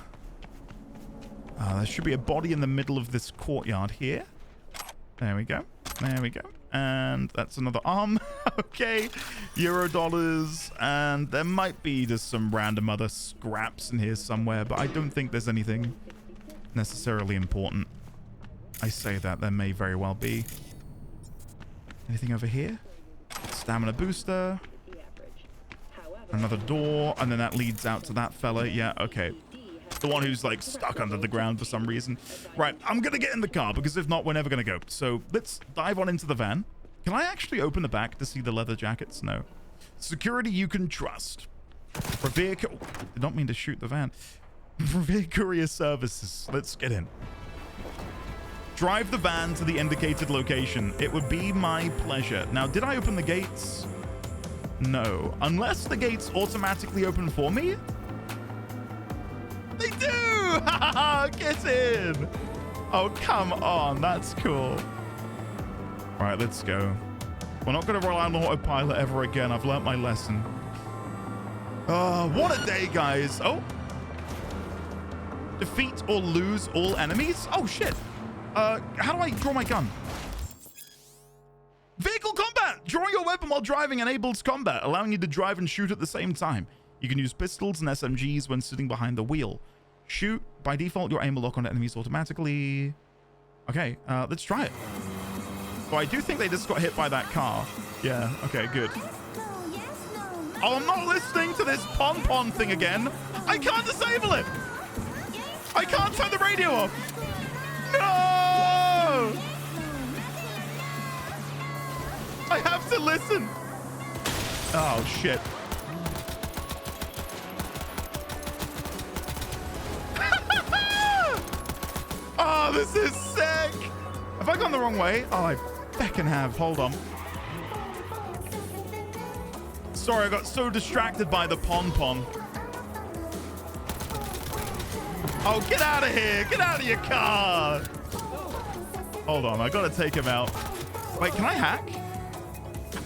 There should be a body in the middle of this courtyard here. There we go. There we go. And that's another arm. Okay. $. And there might be just some random other scraps in here somewhere, but I don't think there's anything necessarily important. I say that there may very well be. Anything over here? Stamina booster. Another door. And then that leads out to that fella. Yeah, okay. The one who's like stuck under the ground for some reason. Right, I'm gonna get in the car because if not, we're never gonna go. So let's dive on into the van. Can I actually open the back to see the leather jackets? No. Security you can trust. Revere... Did not mean to shoot the van. Revere Courier Services. Let's get in. Drive the van to the indicated location. It would be my pleasure. Now, did I open the gates? No. Unless the gates automatically open for me? They do! Get in! Oh, come on. That's cool. All right, let's go. We're not going to rely on autopilot ever again. I've learnt my lesson. What a day, guys. Oh. Defeat or lose all enemies? Oh, shit. How do I draw my gun? Vehicle combat! Drawing your weapon while driving enables combat, allowing you to drive and shoot at the same time. You can use pistols and SMGs when sitting behind the wheel. Shoot. By default, your aim will lock on enemies automatically. Okay, let's try it. So I do think they just got hit by that car. Yeah, okay, good. Oh, I'm not listening to this pon-pon thing again. I can't disable it. I can't turn the radio off. No! I have to listen. Oh, shit. Oh, this is sick. Have I gone the wrong way? Oh, I feckin' have. Hold on. Sorry, I got so distracted by the pon-pon. Oh, get out of here. Get out of your car. Hold on. I got to take him out. Wait, can I hack?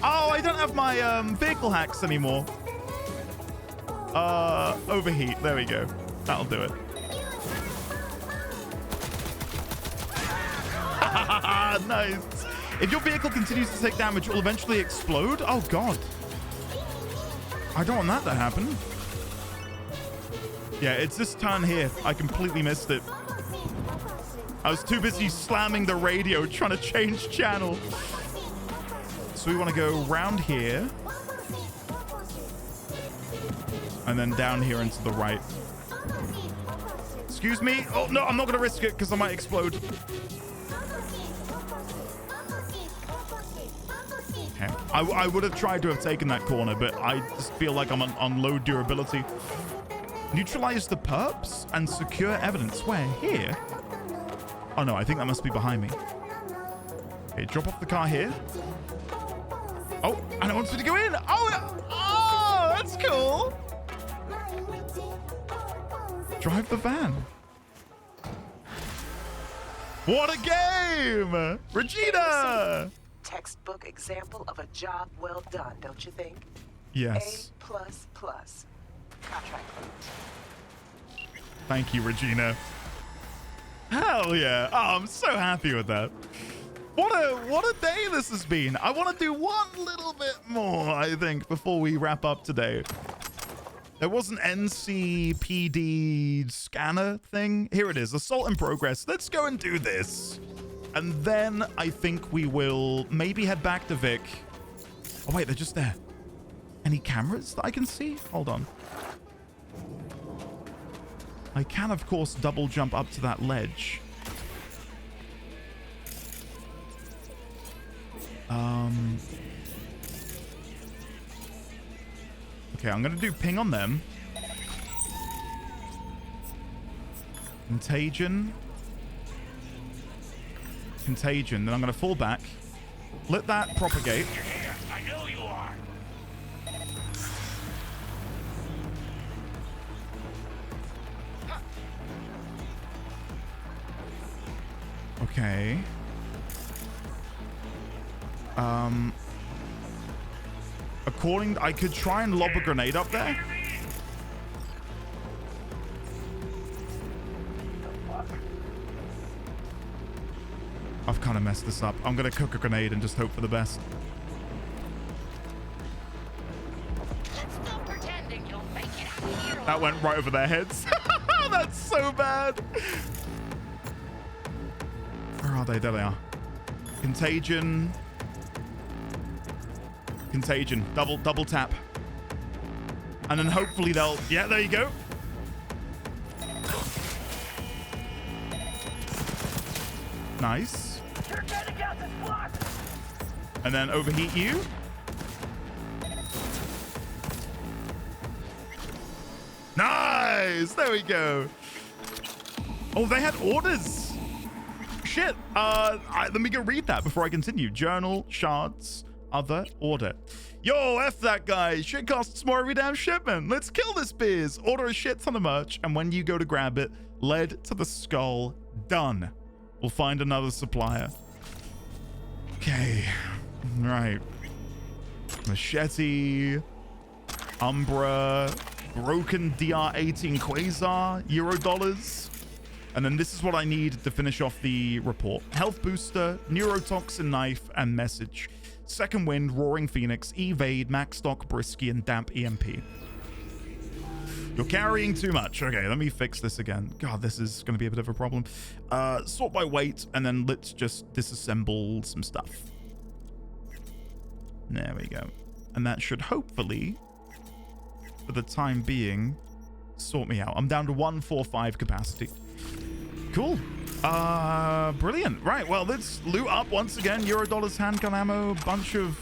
Oh, I don't have my vehicle hacks anymore. Overheat. There we go. That'll do it. Nice. If your vehicle continues to take damage, it will eventually explode. Oh, God. I don't want that to happen. Yeah, it's this turn here. I completely missed it. I was too busy slamming the radio trying to change channel. So we want to go round here. And then down here and to the right. Excuse me. Oh, no, I'm not going to risk it because I might explode. Okay. I would have tried to have taken that corner, but I just feel like I'm on low durability. Neutralize the perps and secure evidence. Where? Here? Oh, no, I think that must be behind me. Okay, drop off the car here. Oh, and it wants me to go in. Oh, that's cool. Drive the van. What a game! Regina! Textbook example of a job well done, don't you think? Yes. A++. Contract closed. Thank you, Regina. Hell yeah. Oh, I'm so happy with that. What a day this has been. I want to do one little bit more, I think, before we wrap up today. There was an NCPD scanner thing. Here it is. Assault in progress. Let's go and do this. And then I think we will maybe head back to Vic. Oh, wait, they're just there. Any cameras that I can see? Hold on. I can, of course, double jump up to that ledge. Okay, I'm going to do ping on them. Contagion. Contagion. Then I'm going to fall back. Let that propagate. You're here. I know you are. Okay. I could try and lob a grenade up there. I've kind of messed this up. I'm going to cook a grenade and just hope for the best. Stop pretending you'll make it. That went right over their heads. That's so bad. Where are they? There they are. Contagion. Contagion. Double tap. And then hopefully they'll... Yeah, there you go. Nice. And then overheat you. Nice. There we go. Oh, they had orders. Shit. Let me go read that before I continue. Journal, shards, other, order. Yo, F that guy. Shit costs more every damn shipment. Let's kill this biz. Order a shit ton of merch, and when you go to grab it, lead to the skull. Done. We'll find another supplier. Okay. Right. Machete. Umbra. Broken DR18 Quasar. Eurodollars. And then this is what I need to finish off the report. Health booster, neurotoxin knife, and message. Second wind, roaring phoenix, evade, max stock, brisky, and damp EMP. You're carrying too much. Okay, let me fix this again. God, this is going to be a bit of a problem. Sort by weight, and then let's just disassemble some stuff. There we go. And that should hopefully, for the time being, sort me out. I'm down to 145 capacity. Cool. Brilliant. Right, well, let's loot up once again. Eurodollars, handgun ammo, bunch of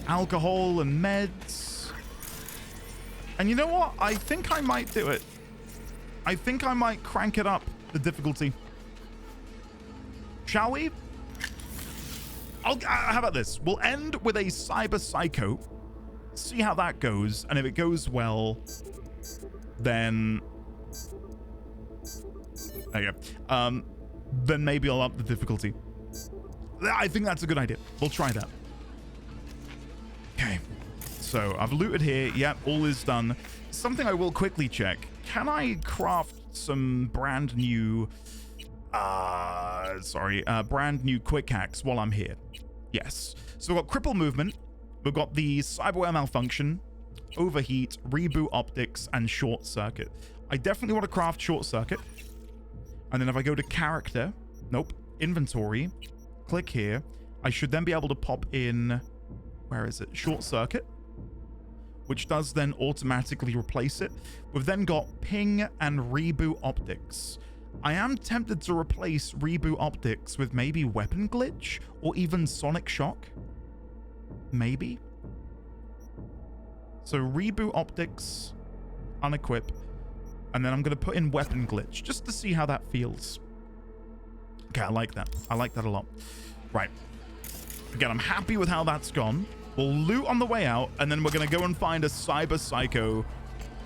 alcohol and meds. And you know what? I think I might do it. I think I might crank it up, the difficulty. Shall we? How about this? We'll end with a Cyberpsycho. See how that goes. And if it goes well, then... There you go. Then maybe I'll up the difficulty. I think that's a good idea. We'll try that. Okay. So I've looted here. Yep, all is done. Something I will quickly check. Can I craft some brand new... brand new quick hacks while I'm here? Yes. So we've got cripple movement. We've got the cyberware malfunction, overheat, reboot optics, and short circuit. I definitely want to craft short circuit. And then if I go to character, nope, inventory, click here, I should then be able to pop in, where is it? Short circuit, which does then automatically replace it. We've then got ping and reboot optics. I am tempted to replace reboot optics with maybe weapon glitch or even sonic shock. Maybe. So reboot optics, unequip, and then I'm going to put in weapon glitch just to see how that feels. Okay, I like that. I like that a lot. Right. Again, I'm happy with how that's gone. We'll loot on the way out, and then we're going to go and find a Cyberpsycho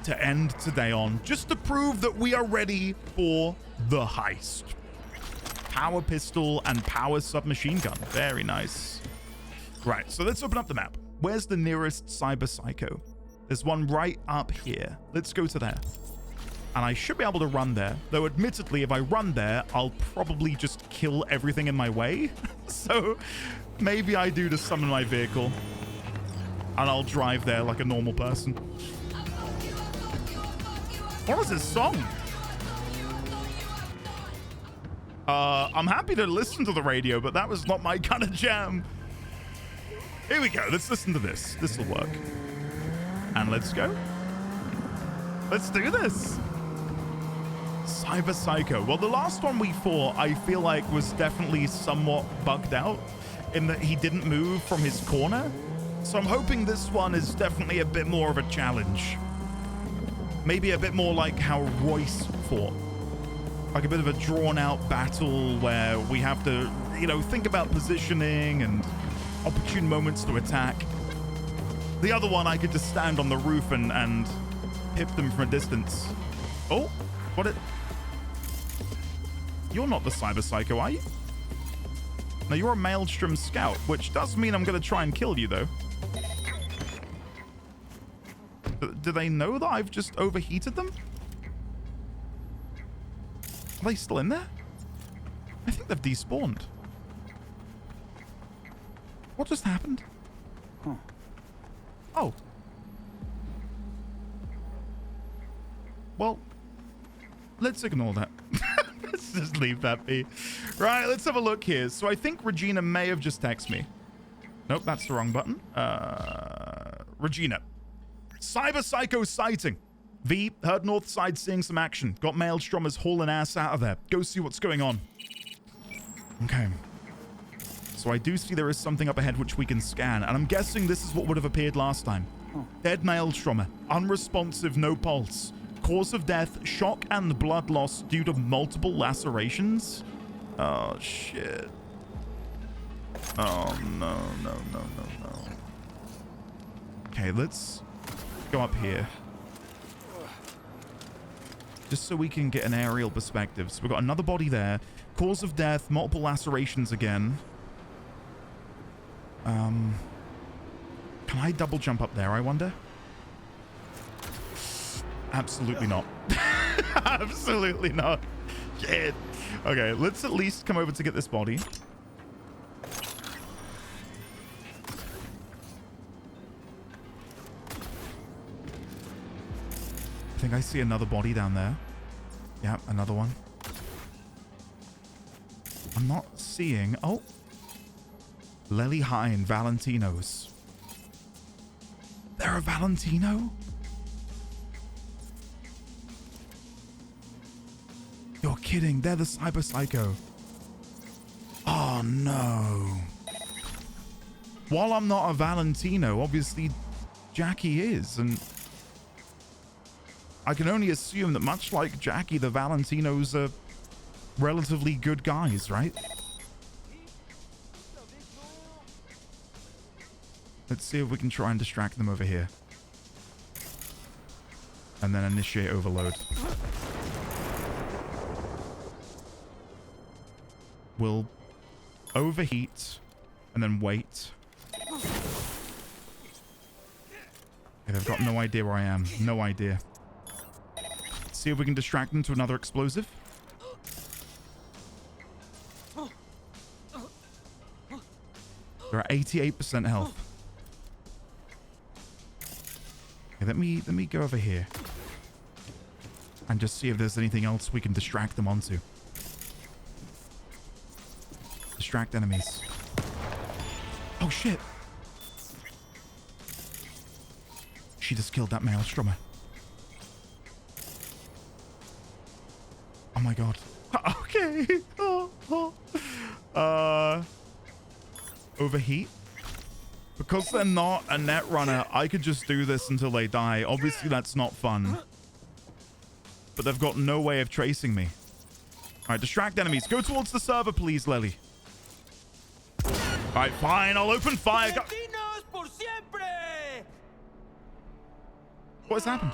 to end today on, just to prove that we are ready for the heist. Power pistol and power submachine gun. Very nice. Right, so let's open up the map. Where's the nearest Cyberpsycho? There's one right up here. Let's go to there. And I should be able to run there. Though, admittedly, if I run there, I'll probably just kill everything in my way. So maybe I do just summon my vehicle. And I'll drive there like a normal person. What was this song? I'm happy to listen to the radio, but that was not my kind of jam. Here we go. Let's listen to this. This will work. And let's go. Let's do this. Cyberpsycho. Well, the last one we fought, I feel like, was definitely somewhat bugged out in that he didn't move from his corner. So I'm hoping this one is definitely a bit more of a challenge. Maybe a bit more like how Royce fought. Like a bit of a drawn-out battle where we have to, you know, think about positioning and opportune moments to attack. The other one, I could just stand on the roof and hit them from a distance. Oh, what it... You're not the Cyberpsycho, are you? No, you're a Maelstrom scout, which does mean I'm going to try and kill you, though. Do they know that I've just overheated them? Are they still in there? I think they've despawned. What just happened? Huh. Oh. Well, let's ignore that. Let's just leave that be. Right, let's have a look here. So I think Regina may have just texted me. Nope, that's the wrong button. Regina. Cyberpsycho sighting. V, heard north side seeing some action. Got Maelstromers hauling ass out of there. Go see what's going on. Okay. So I do see there is something up ahead which we can scan, and I'm guessing this is what would have appeared last time. Dead Maelstromer. Unresponsive, no pulse. Cause of death, shock and blood loss due to multiple lacerations. Oh, shit. Oh, no. Okay, let's go up here. Just so we can get an aerial perspective. So we've got another body there. Cause of death, multiple lacerations again. Can I double jump up there, I wonder? Absolutely not. Absolutely not. Shit. Okay, let's at least come over to get this body. I think I see another body down there. Yeah, another one. I'm not seeing... Oh. Lely Hine, Valentinos. They're a Valentino? You're kidding. They're the Cyberpsycho. Oh, no. While I'm not a Valentino, obviously Jackie is, and I can only assume that much like Jackie, the Valentinos are relatively good guys, right? Let's see if we can try and distract them over here. And then initiate overload. We'll overheat and then wait. Okay, they've got no idea where I am. No idea. Let's see if we can distract them to another explosive. They're at 88% health. Okay, let me go over here and just see if there's anything else we can distract them onto. Distract enemies. Oh shit! She just killed that Maelstromer. Oh my god. Okay. Overheat. Because they're not a net runner, I could just do this until they die. Obviously, that's not fun. But they've got no way of tracing me. Alright, distract enemies. Go towards the server, please, Lely. Alright, fine. I'll open fire. What has happened?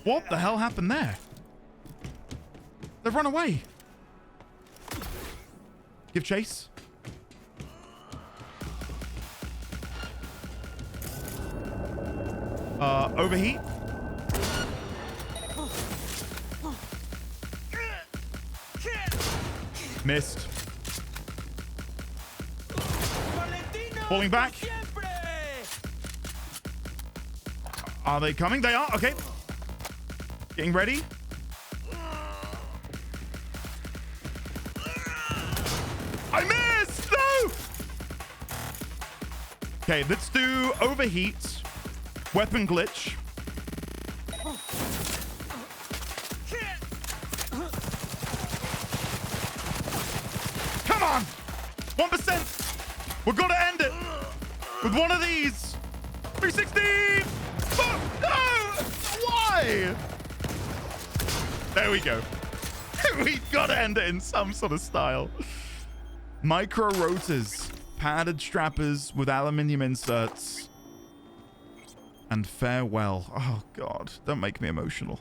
What the hell happened there? They've run away. Give chase. Overheat. Missed. Falling back. Are they coming? They are. Okay. Getting ready. I missed! No! Okay, let's do overheat. Weapon glitch. Come on! 1%! We're gonna end it with one of these. 360! Fuck! No! Why? There we go. We gotta end it in some sort of style. Micro rotors, padded strappers with aluminium inserts, and farewell. Oh god, don't make me emotional.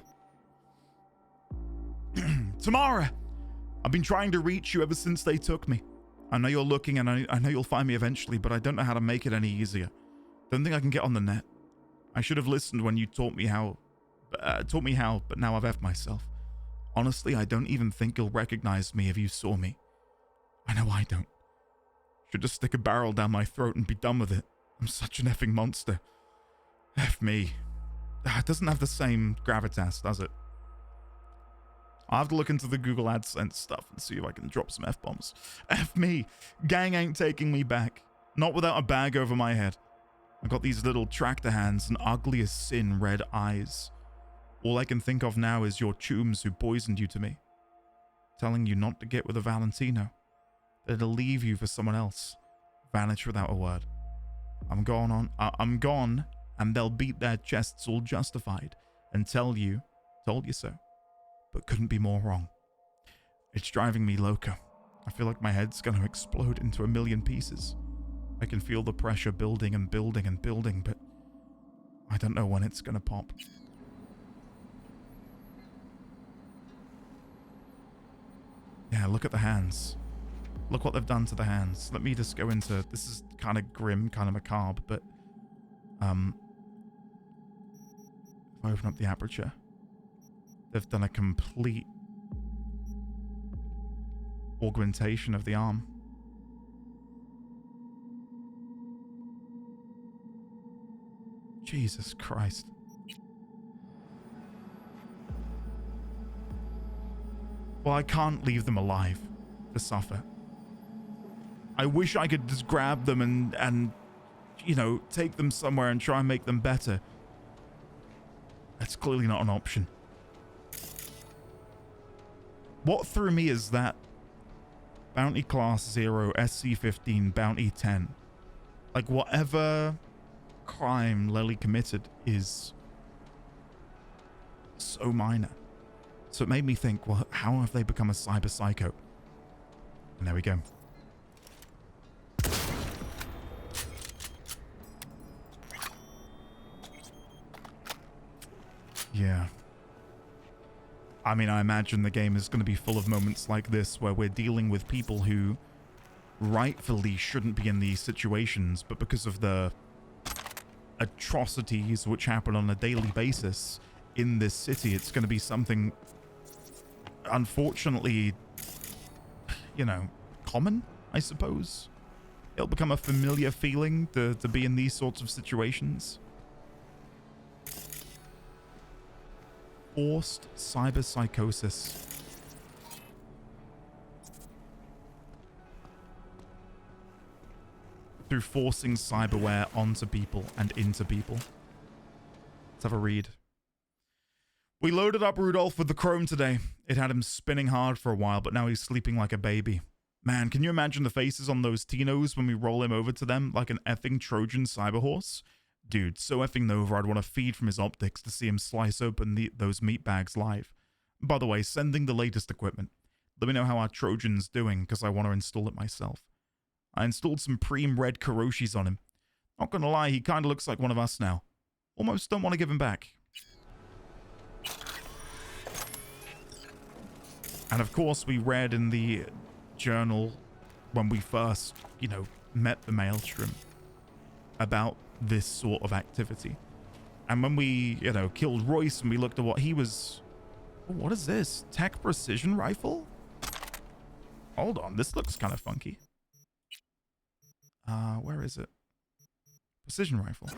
Tamara, I've been trying to reach you ever since they took me. I know you're looking, and I know you'll find me eventually, but I don't know how to make it any easier. Don't think I can get on the net. I should have listened when you taught me how, but now I've effed myself. Honestly, I don't even think you'll recognize me if you saw me. I know I don't. Should just stick a barrel down my throat and be done with it. I'm such an effing monster. F me. It doesn't have the same gravitas, does it? I'll have to look into the Google AdSense stuff and see if I can drop some F-bombs. F me. Gang ain't taking me back. Not without a bag over my head. I got these little tractor hands and ugly as sin red eyes. All I can think of now is your chooms who poisoned you to me. Telling you not to get with a Valentino. That it'll leave you for someone else. Vanish without a word. I'm gone, and they'll beat their chests all justified and tell you, told you so. But couldn't be more wrong. It's driving me loco. I feel like my head's gonna explode into a million pieces. I can feel the pressure building and building and building, but I don't know when it's gonna pop. Yeah, look at the hands. Look what they've done to the hands. Let me just go into... This is kind of grim, kind of macabre, but... If I open up the aperture, they've done a complete augmentation of the arm. Jesus Christ. Well, I can't leave them alive to suffer. I wish I could just grab them and you know, take them somewhere and try and make them better. That's clearly not an option. What threw me is that Bounty Class 0, SC-15, Bounty 10. Like, whatever crime Lely committed is so minor. So it made me think, well, how have they become a Cyberpsycho? And there we go. Yeah. I mean, I imagine the game is going to be full of moments like this where we're dealing with people who rightfully shouldn't be in these situations, but because of the atrocities which happen on a daily basis in this city, it's going to be something, unfortunately, you know, common, I suppose. It'll become a familiar feeling to be in these sorts of situations. Forced cyberpsychosis. Through forcing cyberware onto people and into people. Let's have a read. We loaded up Rudolph with the chrome today. It had him spinning hard for a while, but now he's sleeping like a baby. Man, can you imagine the faces on those Tinos when we roll him over to them like an effing Trojan cyberhorse? Dude, so effing Nova, I'd want to feed from his optics to see him slice open those meat bags live. By the way, sending the latest equipment. Let me know how our Trojan's doing, because I want to install it myself. I installed some Preem Red Kiroshis on him. Not gonna lie, he kinda looks like one of us now. Almost don't want to give him back. And of course, we read in the journal when we first, you know, met the Maelstrom about this sort of activity. And when we, you know, killed Royce and we looked at what he was... Oh, what is this? Tech precision rifle? Hold on, this looks kind of funky. Where is it? Precision rifle.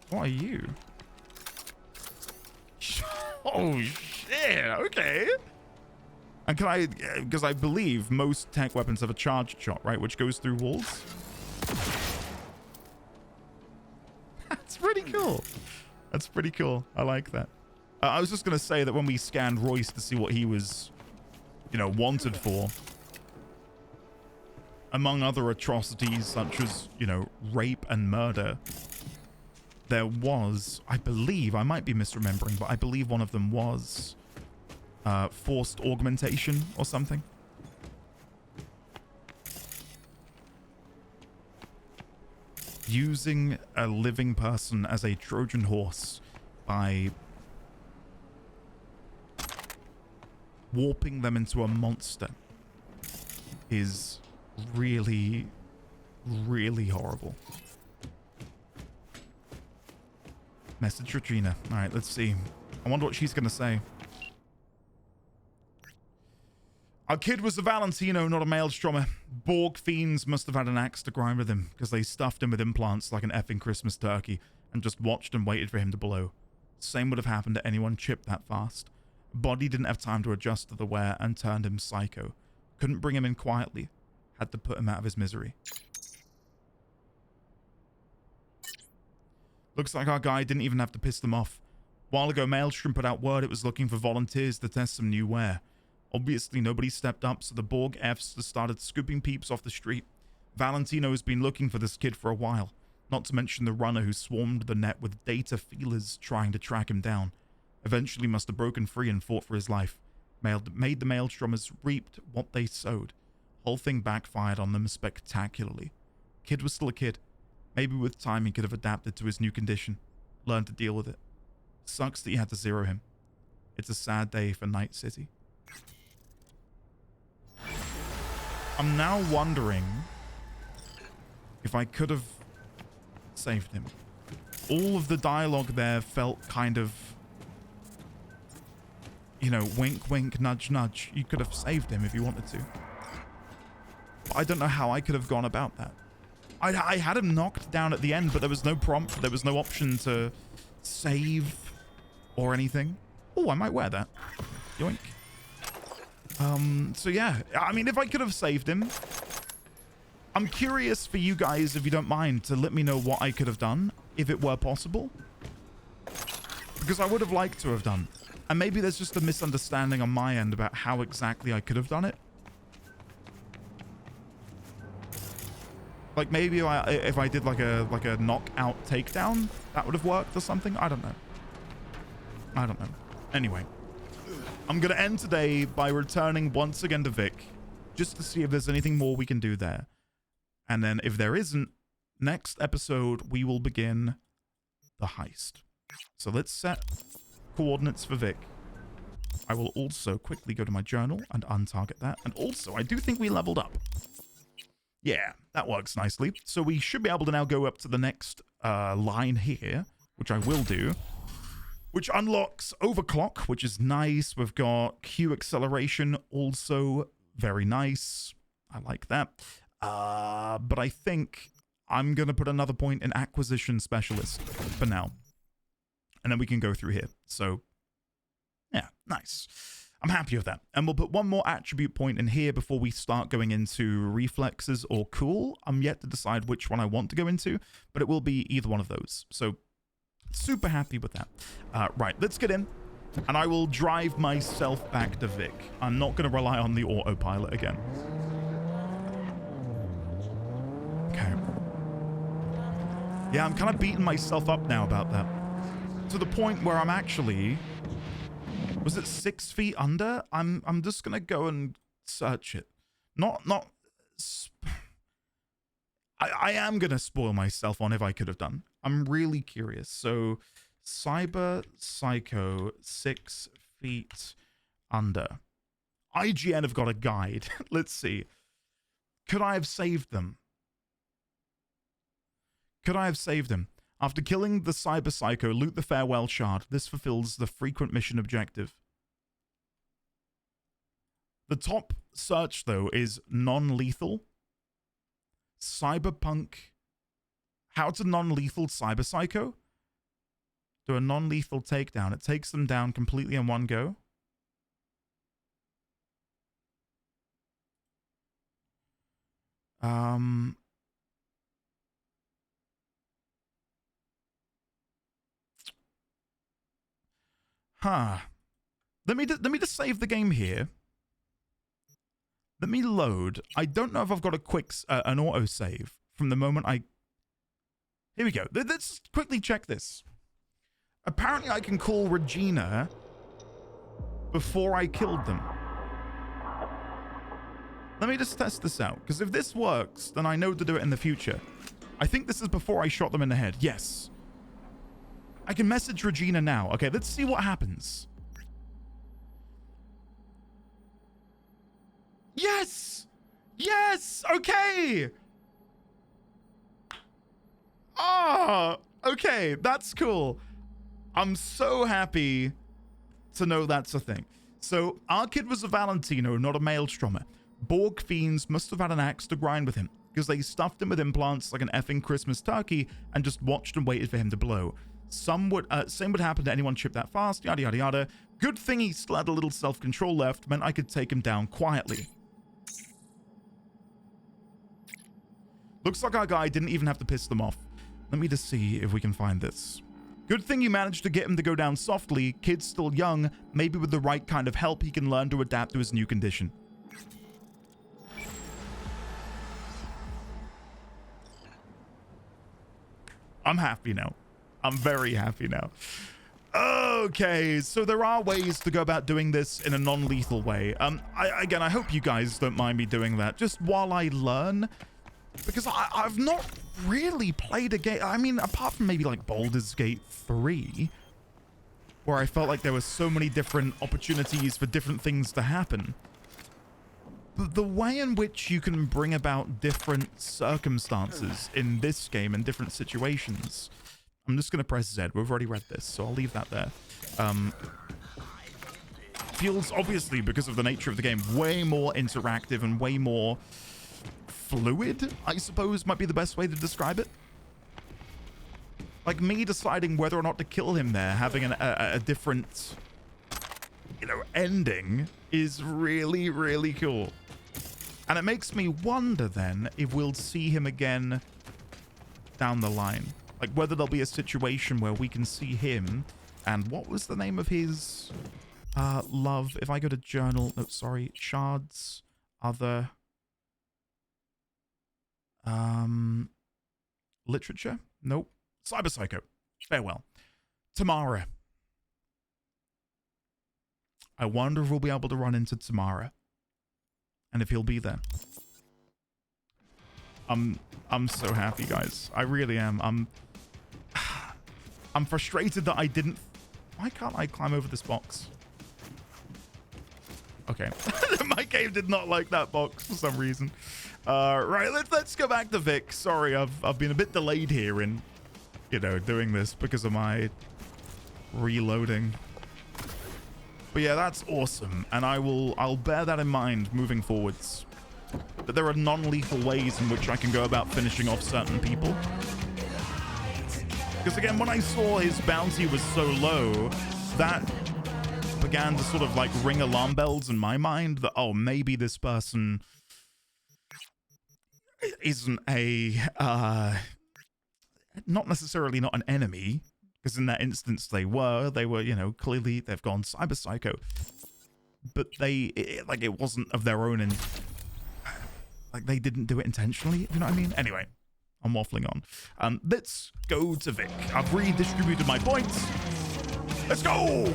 What are you? Oh, shit, okay. And can I, because I believe most tech weapons have a charged shot, right? Which goes through walls. That's pretty cool. That's pretty cool. I like that. I was just going to say that when we scanned Royce to see what he was, you know, wanted for, among other atrocities such as, you know, rape and murder, there was, I believe, I might be misremembering, but I believe one of them was forced augmentation or something. Using a living person as a Trojan horse by warping them into a monster is really, really horrible. Message Regina. All right, let's see. I wonder what she's going to say. Our kid was a Valentino, not a Maelstromer. Borg fiends must have had an axe to grind with him because they stuffed him with implants like an effing Christmas turkey and just watched and waited for him to blow. Same would have happened to anyone chipped that fast. Body didn't have time to adjust to the wear and turned him psycho. Couldn't bring him in quietly. Had to put him out of his misery. Looks like our guy didn't even have to piss them off. A while ago, Maelstrom put out word it was looking for volunteers to test some new wear. Obviously, nobody stepped up, so the Borg Fs just started scooping peeps off the street. Valentino's been looking for this kid for a while, not to mention the runner who swarmed the net with data feelers trying to track him down. Eventually must have broken free and fought for his life. Made the Maelstromers reaped what they sowed. Whole thing backfired on them spectacularly. Kid was still a kid. Maybe with time he could have adapted to his new condition, learned to deal with it. Sucks that you had to zero him. It's a sad day for Night City. I'm now wondering if I could have saved him. All of the dialogue there felt kind of, you know, wink, wink, nudge, nudge. You could have saved him if you wanted to. But I don't know how I could have gone about that. I had him knocked down at the end, but there was no prompt. There was no option to save or anything. Oh, I might wear that. Yoink. So yeah, I mean, if I could have saved him, I'm curious for you guys, if you don't mind, to let me know what I could have done, if it were possible. Because I would have liked to have done. And maybe there's just a misunderstanding on my end about how exactly I could have done it. Like maybe if I did like a knockout takedown, that would have worked or something. I don't know. Anyway, I'm going to end today by returning once again to Vic, just to see if there's anything more we can do there. And then if there isn't, next episode, we will begin the heist. So let's set coordinates for Vic. I will also quickly go to my journal and untarget that. And also, I do think we leveled up. Yeah, that works nicely. So we should be able to now go up to the next line here, which I will do. which unlocks overclock, which is nice. We've got Q acceleration, also very nice. I like that. But I think I'm going to put another point in acquisition specialist for now. And then we can go through here. So, yeah, nice. I'm happy with that. And we'll put one more attribute point in here before we start going into reflexes or cool. I'm yet to decide which one I want to go into, but it will be either one of those. So, super happy with that. Right, let's get in. And I will drive myself back to Vic. I'm not going to rely on the autopilot again. Okay. Yeah, I'm kind of beating myself up now about that. To the point where I'm actually... Was it 6 feet under? I'm just going to go and search it. I am going to spoil myself on if I could have done. I'm really curious. So, Cyberpsycho 6 feet under. IGN have got a guide. Let's see. Could I have saved them? Could I have saved him? After killing the Cyberpsycho, loot the farewell shard. This fulfills the frequent mission objective. The top search, though, is non-lethal. Cyberpunk. How to non-lethal Cyberpsycho? Do a non-lethal takedown. It takes them down completely in one go. Let me just save the game here. Let me load. I don't know if I've got a quick an auto save from the moment I. Here we go. Let's quickly check this. Apparently, I can call Regina before I killed them. Let me just test this out, because if this works, then I know to do it in the future. I think this is before I shot them in the head. Yes. I can message Regina now. Okay, let's see what happens. Yes! Yes! Okay! Ah! Okay, that's cool. I'm so happy to know that's a thing. So, our kid was a Valentino, not a Maelstromer. Borg fiends must have had an axe to grind with him, because they stuffed him with implants like an effing Christmas turkey and just watched and waited for him to blow. Same would happen to anyone chipped that fast, yada yada yada. Good thing he still had a little self-control left, meant I could take him down quietly. Looks like our guy didn't even have to piss them off. Let me just see if we can find this. Good thing you managed to get him to go down softly. Kid's still young. Maybe with the right kind of help, he can learn to adapt to his new condition. I'm happy now. I'm very happy now. Okay, so there are ways to go about doing this in a non-lethal way. Again, I hope you guys don't mind me doing that, just while I learn. Because I've not really played a game. I mean, apart from maybe like Baldur's Gate 3, where I felt like there were so many different opportunities for different things to happen. The way in which you can bring about different circumstances in this game in different situations. I'm just going to press Z. We've already read this, so I'll leave that there. Feels, obviously, because of the nature of the game, way more interactive and way more fluid, I suppose, might be the best way to describe it. Like me deciding whether or not to kill him there, having a different, ending is really, really cool. And it makes me wonder then if we'll see him again down the line. Like whether there'll be a situation where we can see him. And what was the name of his love? If I go to journal, no, sorry, shards, other literature? Nope. Cyberpsycho. Farewell. Tamara. I wonder if we'll be able to run into Tamara. And if he'll be there. I'm so happy, guys. I really am. I'm frustrated that I didn't... Why can't I climb over this box? Okay. My game did not like that box for some reason. Right, let's go back to Vic. Sorry, I've been a bit delayed here in, doing this because of my Reloading. But yeah, that's awesome, and I'll bear that in mind moving forwards. That there are non-lethal ways in which I can go about finishing off certain people. Because again, when I saw his bounty was so low, that began to sort of like ring alarm bells in my mind that, oh, maybe this person isn't a not necessarily not an enemy, because in that instance they were, you know, clearly they've gone cyberpsycho, but it wasn't of their own, and like they didn't do it intentionally, you know what I mean? Anyway, I'm waffling on. Let's go to Vic. I've redistributed my points. Let's go.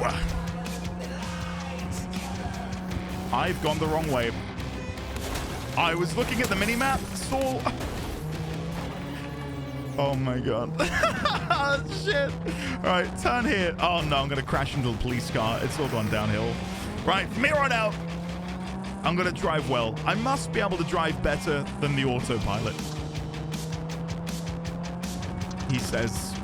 I've gone the wrong way. I was looking at the minimap, saw... Oh my god. Shit. Alright, turn here. Oh no, I'm gonna crash into the police car. It's all gone downhill. Right, from here on out, I'm gonna drive well. I must be able to drive better than the autopilot. He says,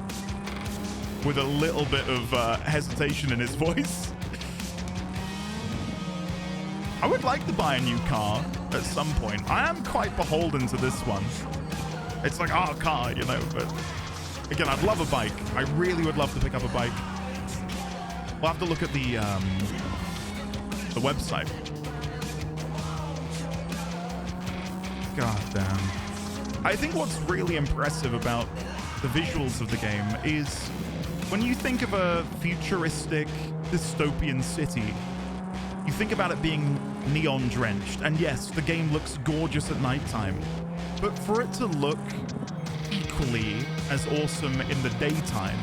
with a little bit of hesitation in his voice. I would like to buy a new car at some point. I am quite beholden to this one. It's like our car, you know, but again, I'd love a bike. I really would love to pick up a bike. We'll have to look at the website. God damn. I think what's really impressive about the visuals of the game is when you think of a futuristic dystopian city, you think about it being neon drenched, and yes, the game looks gorgeous at nighttime, but for it to look equally as awesome in the daytime,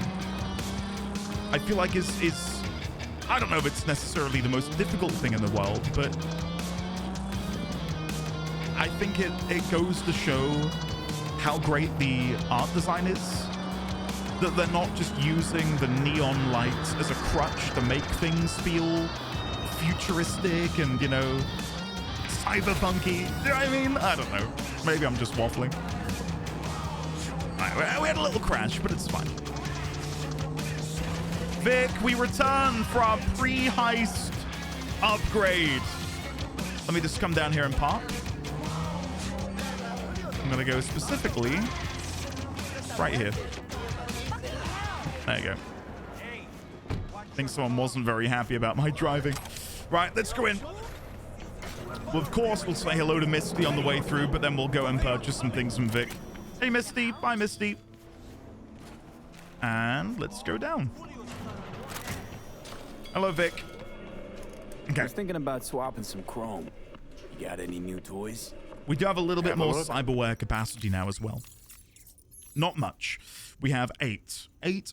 I feel like is I don't know if it's necessarily the most difficult thing in the world, but I think it goes to show how great the art design is. That they're not just using the neon lights as a crutch to make things feel futuristic and, you know, cyberpunky. You know what I mean? I don't know. Maybe I'm just waffling. Right, we had a little crash, but it's fine. Vic, we return for our pre-heist upgrade. Let me just come down here and park. I'm gonna go specifically right here. There you go. I think someone wasn't very happy about my driving. Right, let's go in. Well, of course, we'll say hello to Misty on the way through, but then we'll go and purchase some things from Vic. Hey, Misty. Bye, Misty. And let's go down. Hello, Vic. Okay. I was thinking about swapping some chrome. You got any new toys? We do have a little bit more cyberware capacity now as well. Not much. We have 8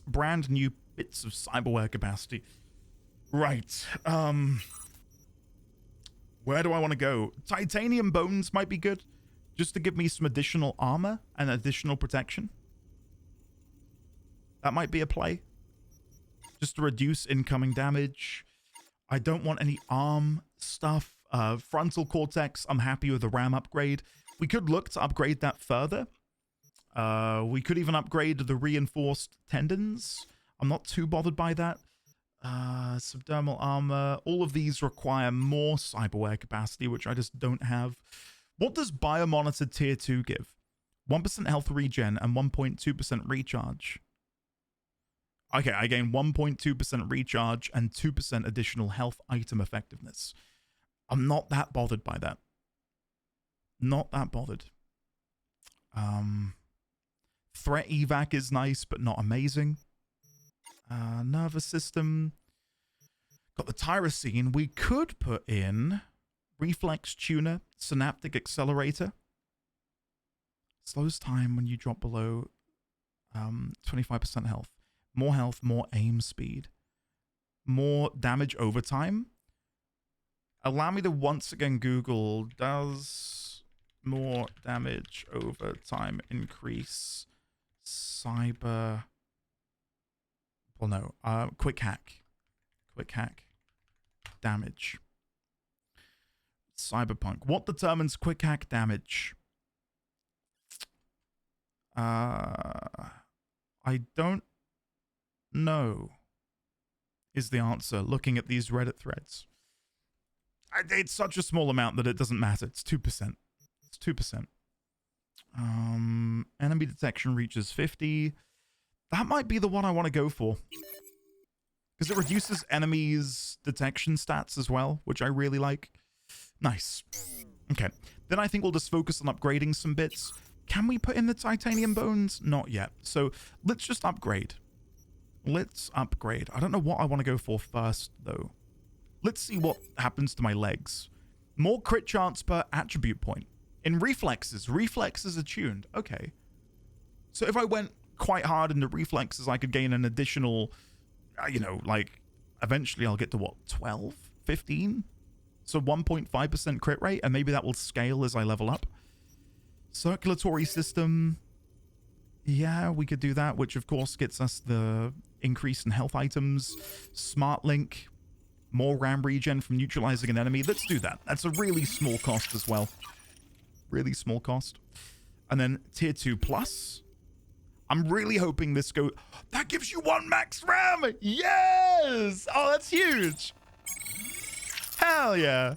brand new bits of cyberware capacity. Right. Where do I want to go? Titanium bones might be good, just to give me some additional armor and additional protection. That might be a play. Just to reduce incoming damage. I don't want any arm stuff. Frontal cortex, I'm happy with the RAM upgrade. We could look to upgrade that further. We could even upgrade the reinforced tendons. I'm not too bothered by that. Subdermal armor. All of these require more cyberware capacity, which I just don't have. What does Biomonitor Tier 2 give? 1% health regen and 1.2% recharge. Okay, I gain 1.2% recharge and 2% additional health item effectiveness. I'm not that bothered by that. Not that bothered. Threat evac is nice, but not amazing. Nervous system. Got the tyrosine. We could put in reflex tuner, synaptic accelerator. Slows time when you drop below 25% health. More health, more aim speed. More damage over time. Allow me to once again Google, does more damage over time increase cyber... Well, no. Quick hack. Quick hack. Damage. Cyberpunk. What determines quick hack damage? I don't know. is the answer, looking at these Reddit threads. It's such a small amount that it doesn't matter. It's 2%. It's 2%. Enemy detection reaches 50. That might be the one I want to go for. Because it reduces enemies' detection stats as well, which I really like. Nice. Okay. Then I think we'll just focus on upgrading some bits. Can we put in the titanium bones? Not yet. So let's just upgrade. Let's upgrade. I don't know what I want to go for first, though. Let's see what happens to my legs. More crit chance per attribute point. In reflexes. Reflexes are tuned. Okay. So if I went quite hard into reflexes, I could gain an additional, you know, like, eventually I'll get to what, 12? 15? So 1.5% crit rate, and maybe that will scale as I level up. Circulatory system. Yeah, we could do that, which of course gets us the increase in health items. Smart link. More RAM regen from neutralizing an enemy. Let's do that. That's a really small cost as well. Really small cost. And then tier 2 plus. I'm really hoping this goes... That gives you 1 max RAM! Yes! Oh, that's huge! Hell yeah!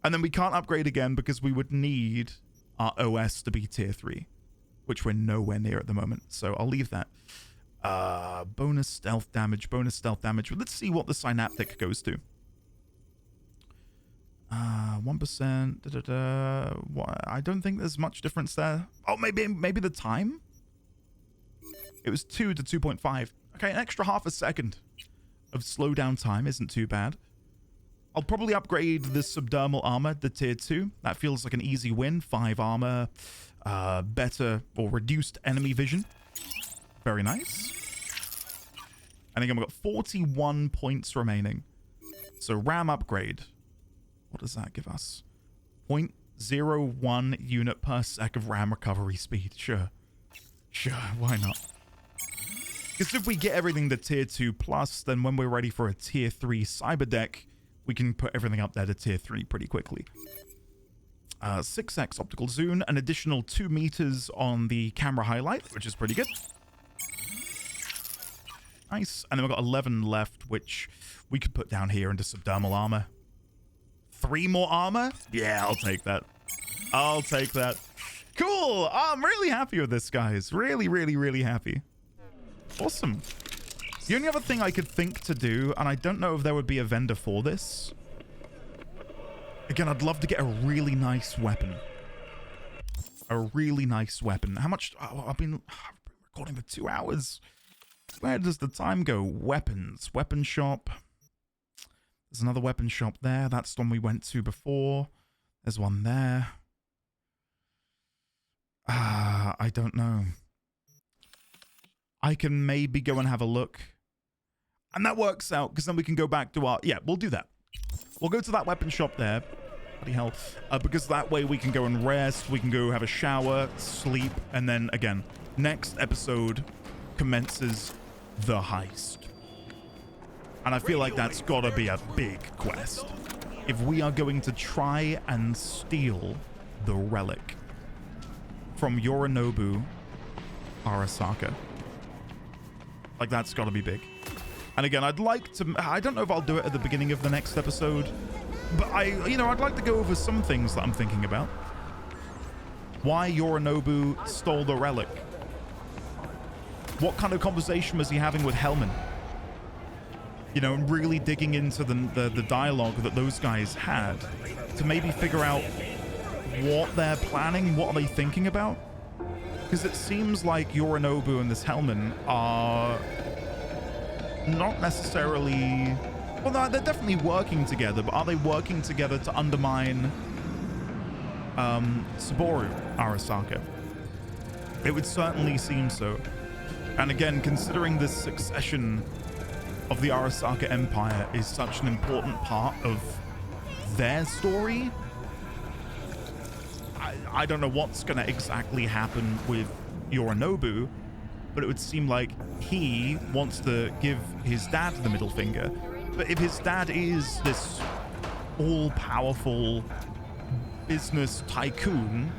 And then we can't upgrade again because we would need our OS to be tier 3, which we're nowhere near at the moment. So I'll leave that. Bonus stealth damage, bonus stealth damage. Let's see what the synaptic goes to. 1%. I don't think there's much difference there. Oh, maybe the time? It was 2 to 2.5. Okay, an extra half a second of slowdown time isn't too bad. I'll probably upgrade the subdermal armor to tier 2. That feels like an easy win. 5 armor, better or reduced enemy vision. Very nice. And again, we've got 41 points remaining. So RAM upgrade. What does that give us? 0.01 unit per sec of RAM recovery speed. Sure. Sure, why not? Because if we get everything to tier 2 plus, then when we're ready for a tier 3 cyber deck, we can put everything up there to tier 3 pretty quickly. 6x optical zoom, an additional 2 meters on the camera highlight, which is pretty good. Nice. And then we've got 11 left, which we could put down here into subdermal armor. 3 more armor? Yeah, I'll take that. I'll take that. Cool. I'm really happy with this, guys. Really, really, really happy. Awesome. The only other thing I could think to do, and I don't know if there would be a vendor for this. Again, I'd love to get a really nice weapon. A really nice weapon. How much? Oh, I've been recording for 2 hours. Where does the time go? Weapons. Weapon shop. There's another weapon shop there. That's the one we went to before. There's one there. I don't know. I can maybe go and have a look. And that works out, because then we can go back to our... Yeah, we'll do that. We'll go to that weapon shop there. Bloody hell. Because that way we can go and rest, we can go have a shower, sleep, and then, again, next episode commences the heist. And I feel like that's gotta be a big quest. If we are going to try and steal the relic from Yorinobu Arasaka. Like, that's gotta be big. And again, I'd like to... I don't know if I'll do it at the beginning of the next episode. But I'd like to go over some things that I'm thinking about. Why Yorinobu stole the relic. What kind of conversation was he having with Hellman? You know, and really digging into the dialogue that those guys had to maybe figure out what they're planning, what are they thinking about? Because it seems like Yorinobu and this Hellman are not necessarily... Well, they're definitely working together, but are they working together to undermine Cyberware Arasaka? It would certainly seem so. And again, considering the succession of the Arasaka Empire is such an important part of their story, I don't know what's going to exactly happen with Yorinobu, but it would seem like he wants to give his dad the middle finger. But if his dad is this all-powerful business tycoon,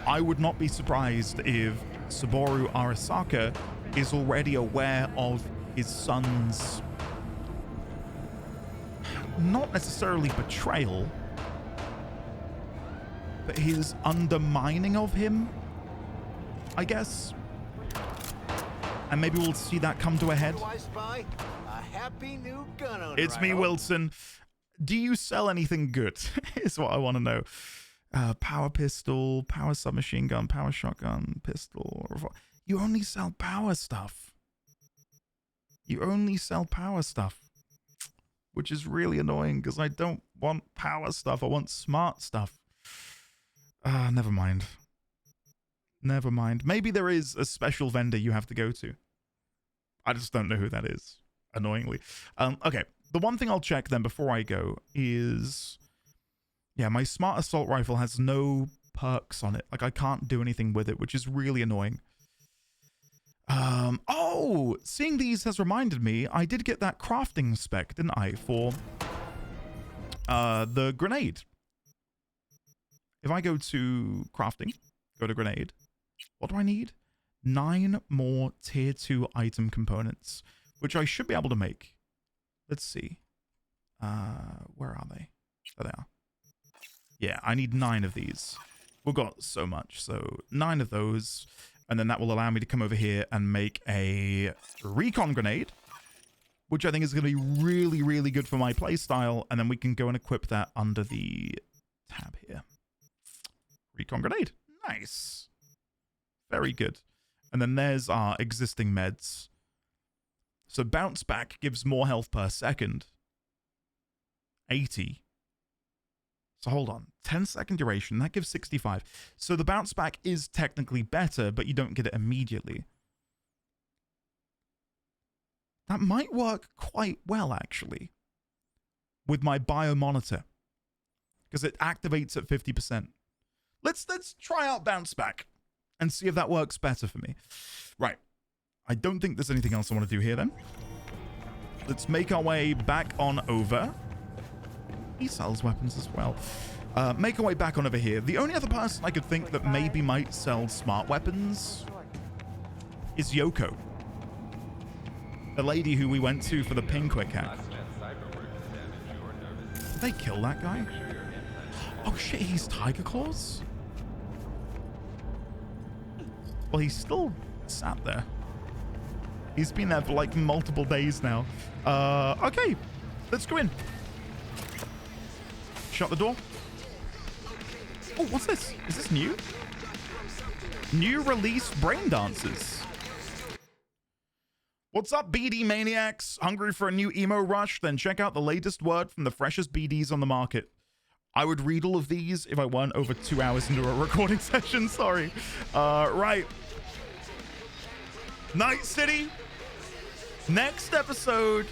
I would not be surprised if Cyberware Arasaka is already aware of his son's not necessarily betrayal, but his undermining of him, I guess. And maybe we'll see that come to a head. It's me, Wilson. Do you sell anything good? Is what I want to know. Power pistol, power submachine gun, power shotgun, pistol. You only sell power stuff. You only sell power stuff. Which is really annoying because I don't want power stuff. I want smart stuff. Never mind. Never mind. Maybe there is a special vendor you have to go to. I just don't know who that is, annoyingly. Okay, the one thing I'll check then before I go is... Yeah, my smart assault rifle has no perks on it. Like, I can't do anything with it, which is really annoying. Oh! Seeing these has reminded me, I did get that crafting spec, didn't I, for the grenade. If I go to crafting, go to grenade, what do I need? 9 more tier 2 item components, which I should be able to make. Let's see. Where are they? There they are. Yeah, I need 9 of these. We've got so much, so 9 of those, and then that will allow me to come over here and make a recon grenade, which I think is going to be really, really good for my playstyle, and then we can go and equip that under the tab here. Recon grenade. Nice. Very good. And then there's our existing meds. So bounce back gives more health per second. 80. So hold on. 10-second duration. That gives 65. So the bounce back is technically better, but you don't get it immediately. That might work quite well, actually, with my biomonitor, because it activates at 50%. Let's try out bounce back and see if that works better for me. Right. I don't think there's anything else I want to do here then. Let's make our way back on over. He sells weapons as well. Make our way back on over here. The only other person I could think that maybe might sell smart weapons is Yoko. The lady who we went to for the ping quick hack. Did they kill that guy? Oh shit, he's Tiger Claws? Well, he's still sat there. He's been there for like multiple days now. Okay, let's go in. Shut the door. Oh, what's this? Is this new? New release brain dancers. What's up, BD maniacs? Hungry for a new emo rush? Then check out the latest word from the freshest BDs on the market. I would read all of these if I weren't over 2 hours into a recording session. Sorry. Right. Night City. Next episode,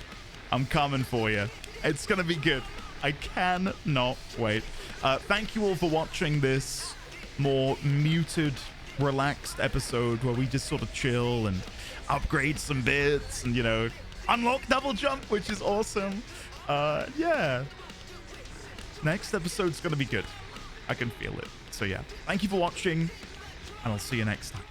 I'm coming for you. It's going to be good. I cannot wait. Thank you all for watching this more muted, relaxed episode where we just sort of chill and upgrade some bits and, you know, unlock double jump, which is awesome. Yeah. Next episode's going to be good. I can feel it. So yeah, thank you for watching, and I'll see you next time.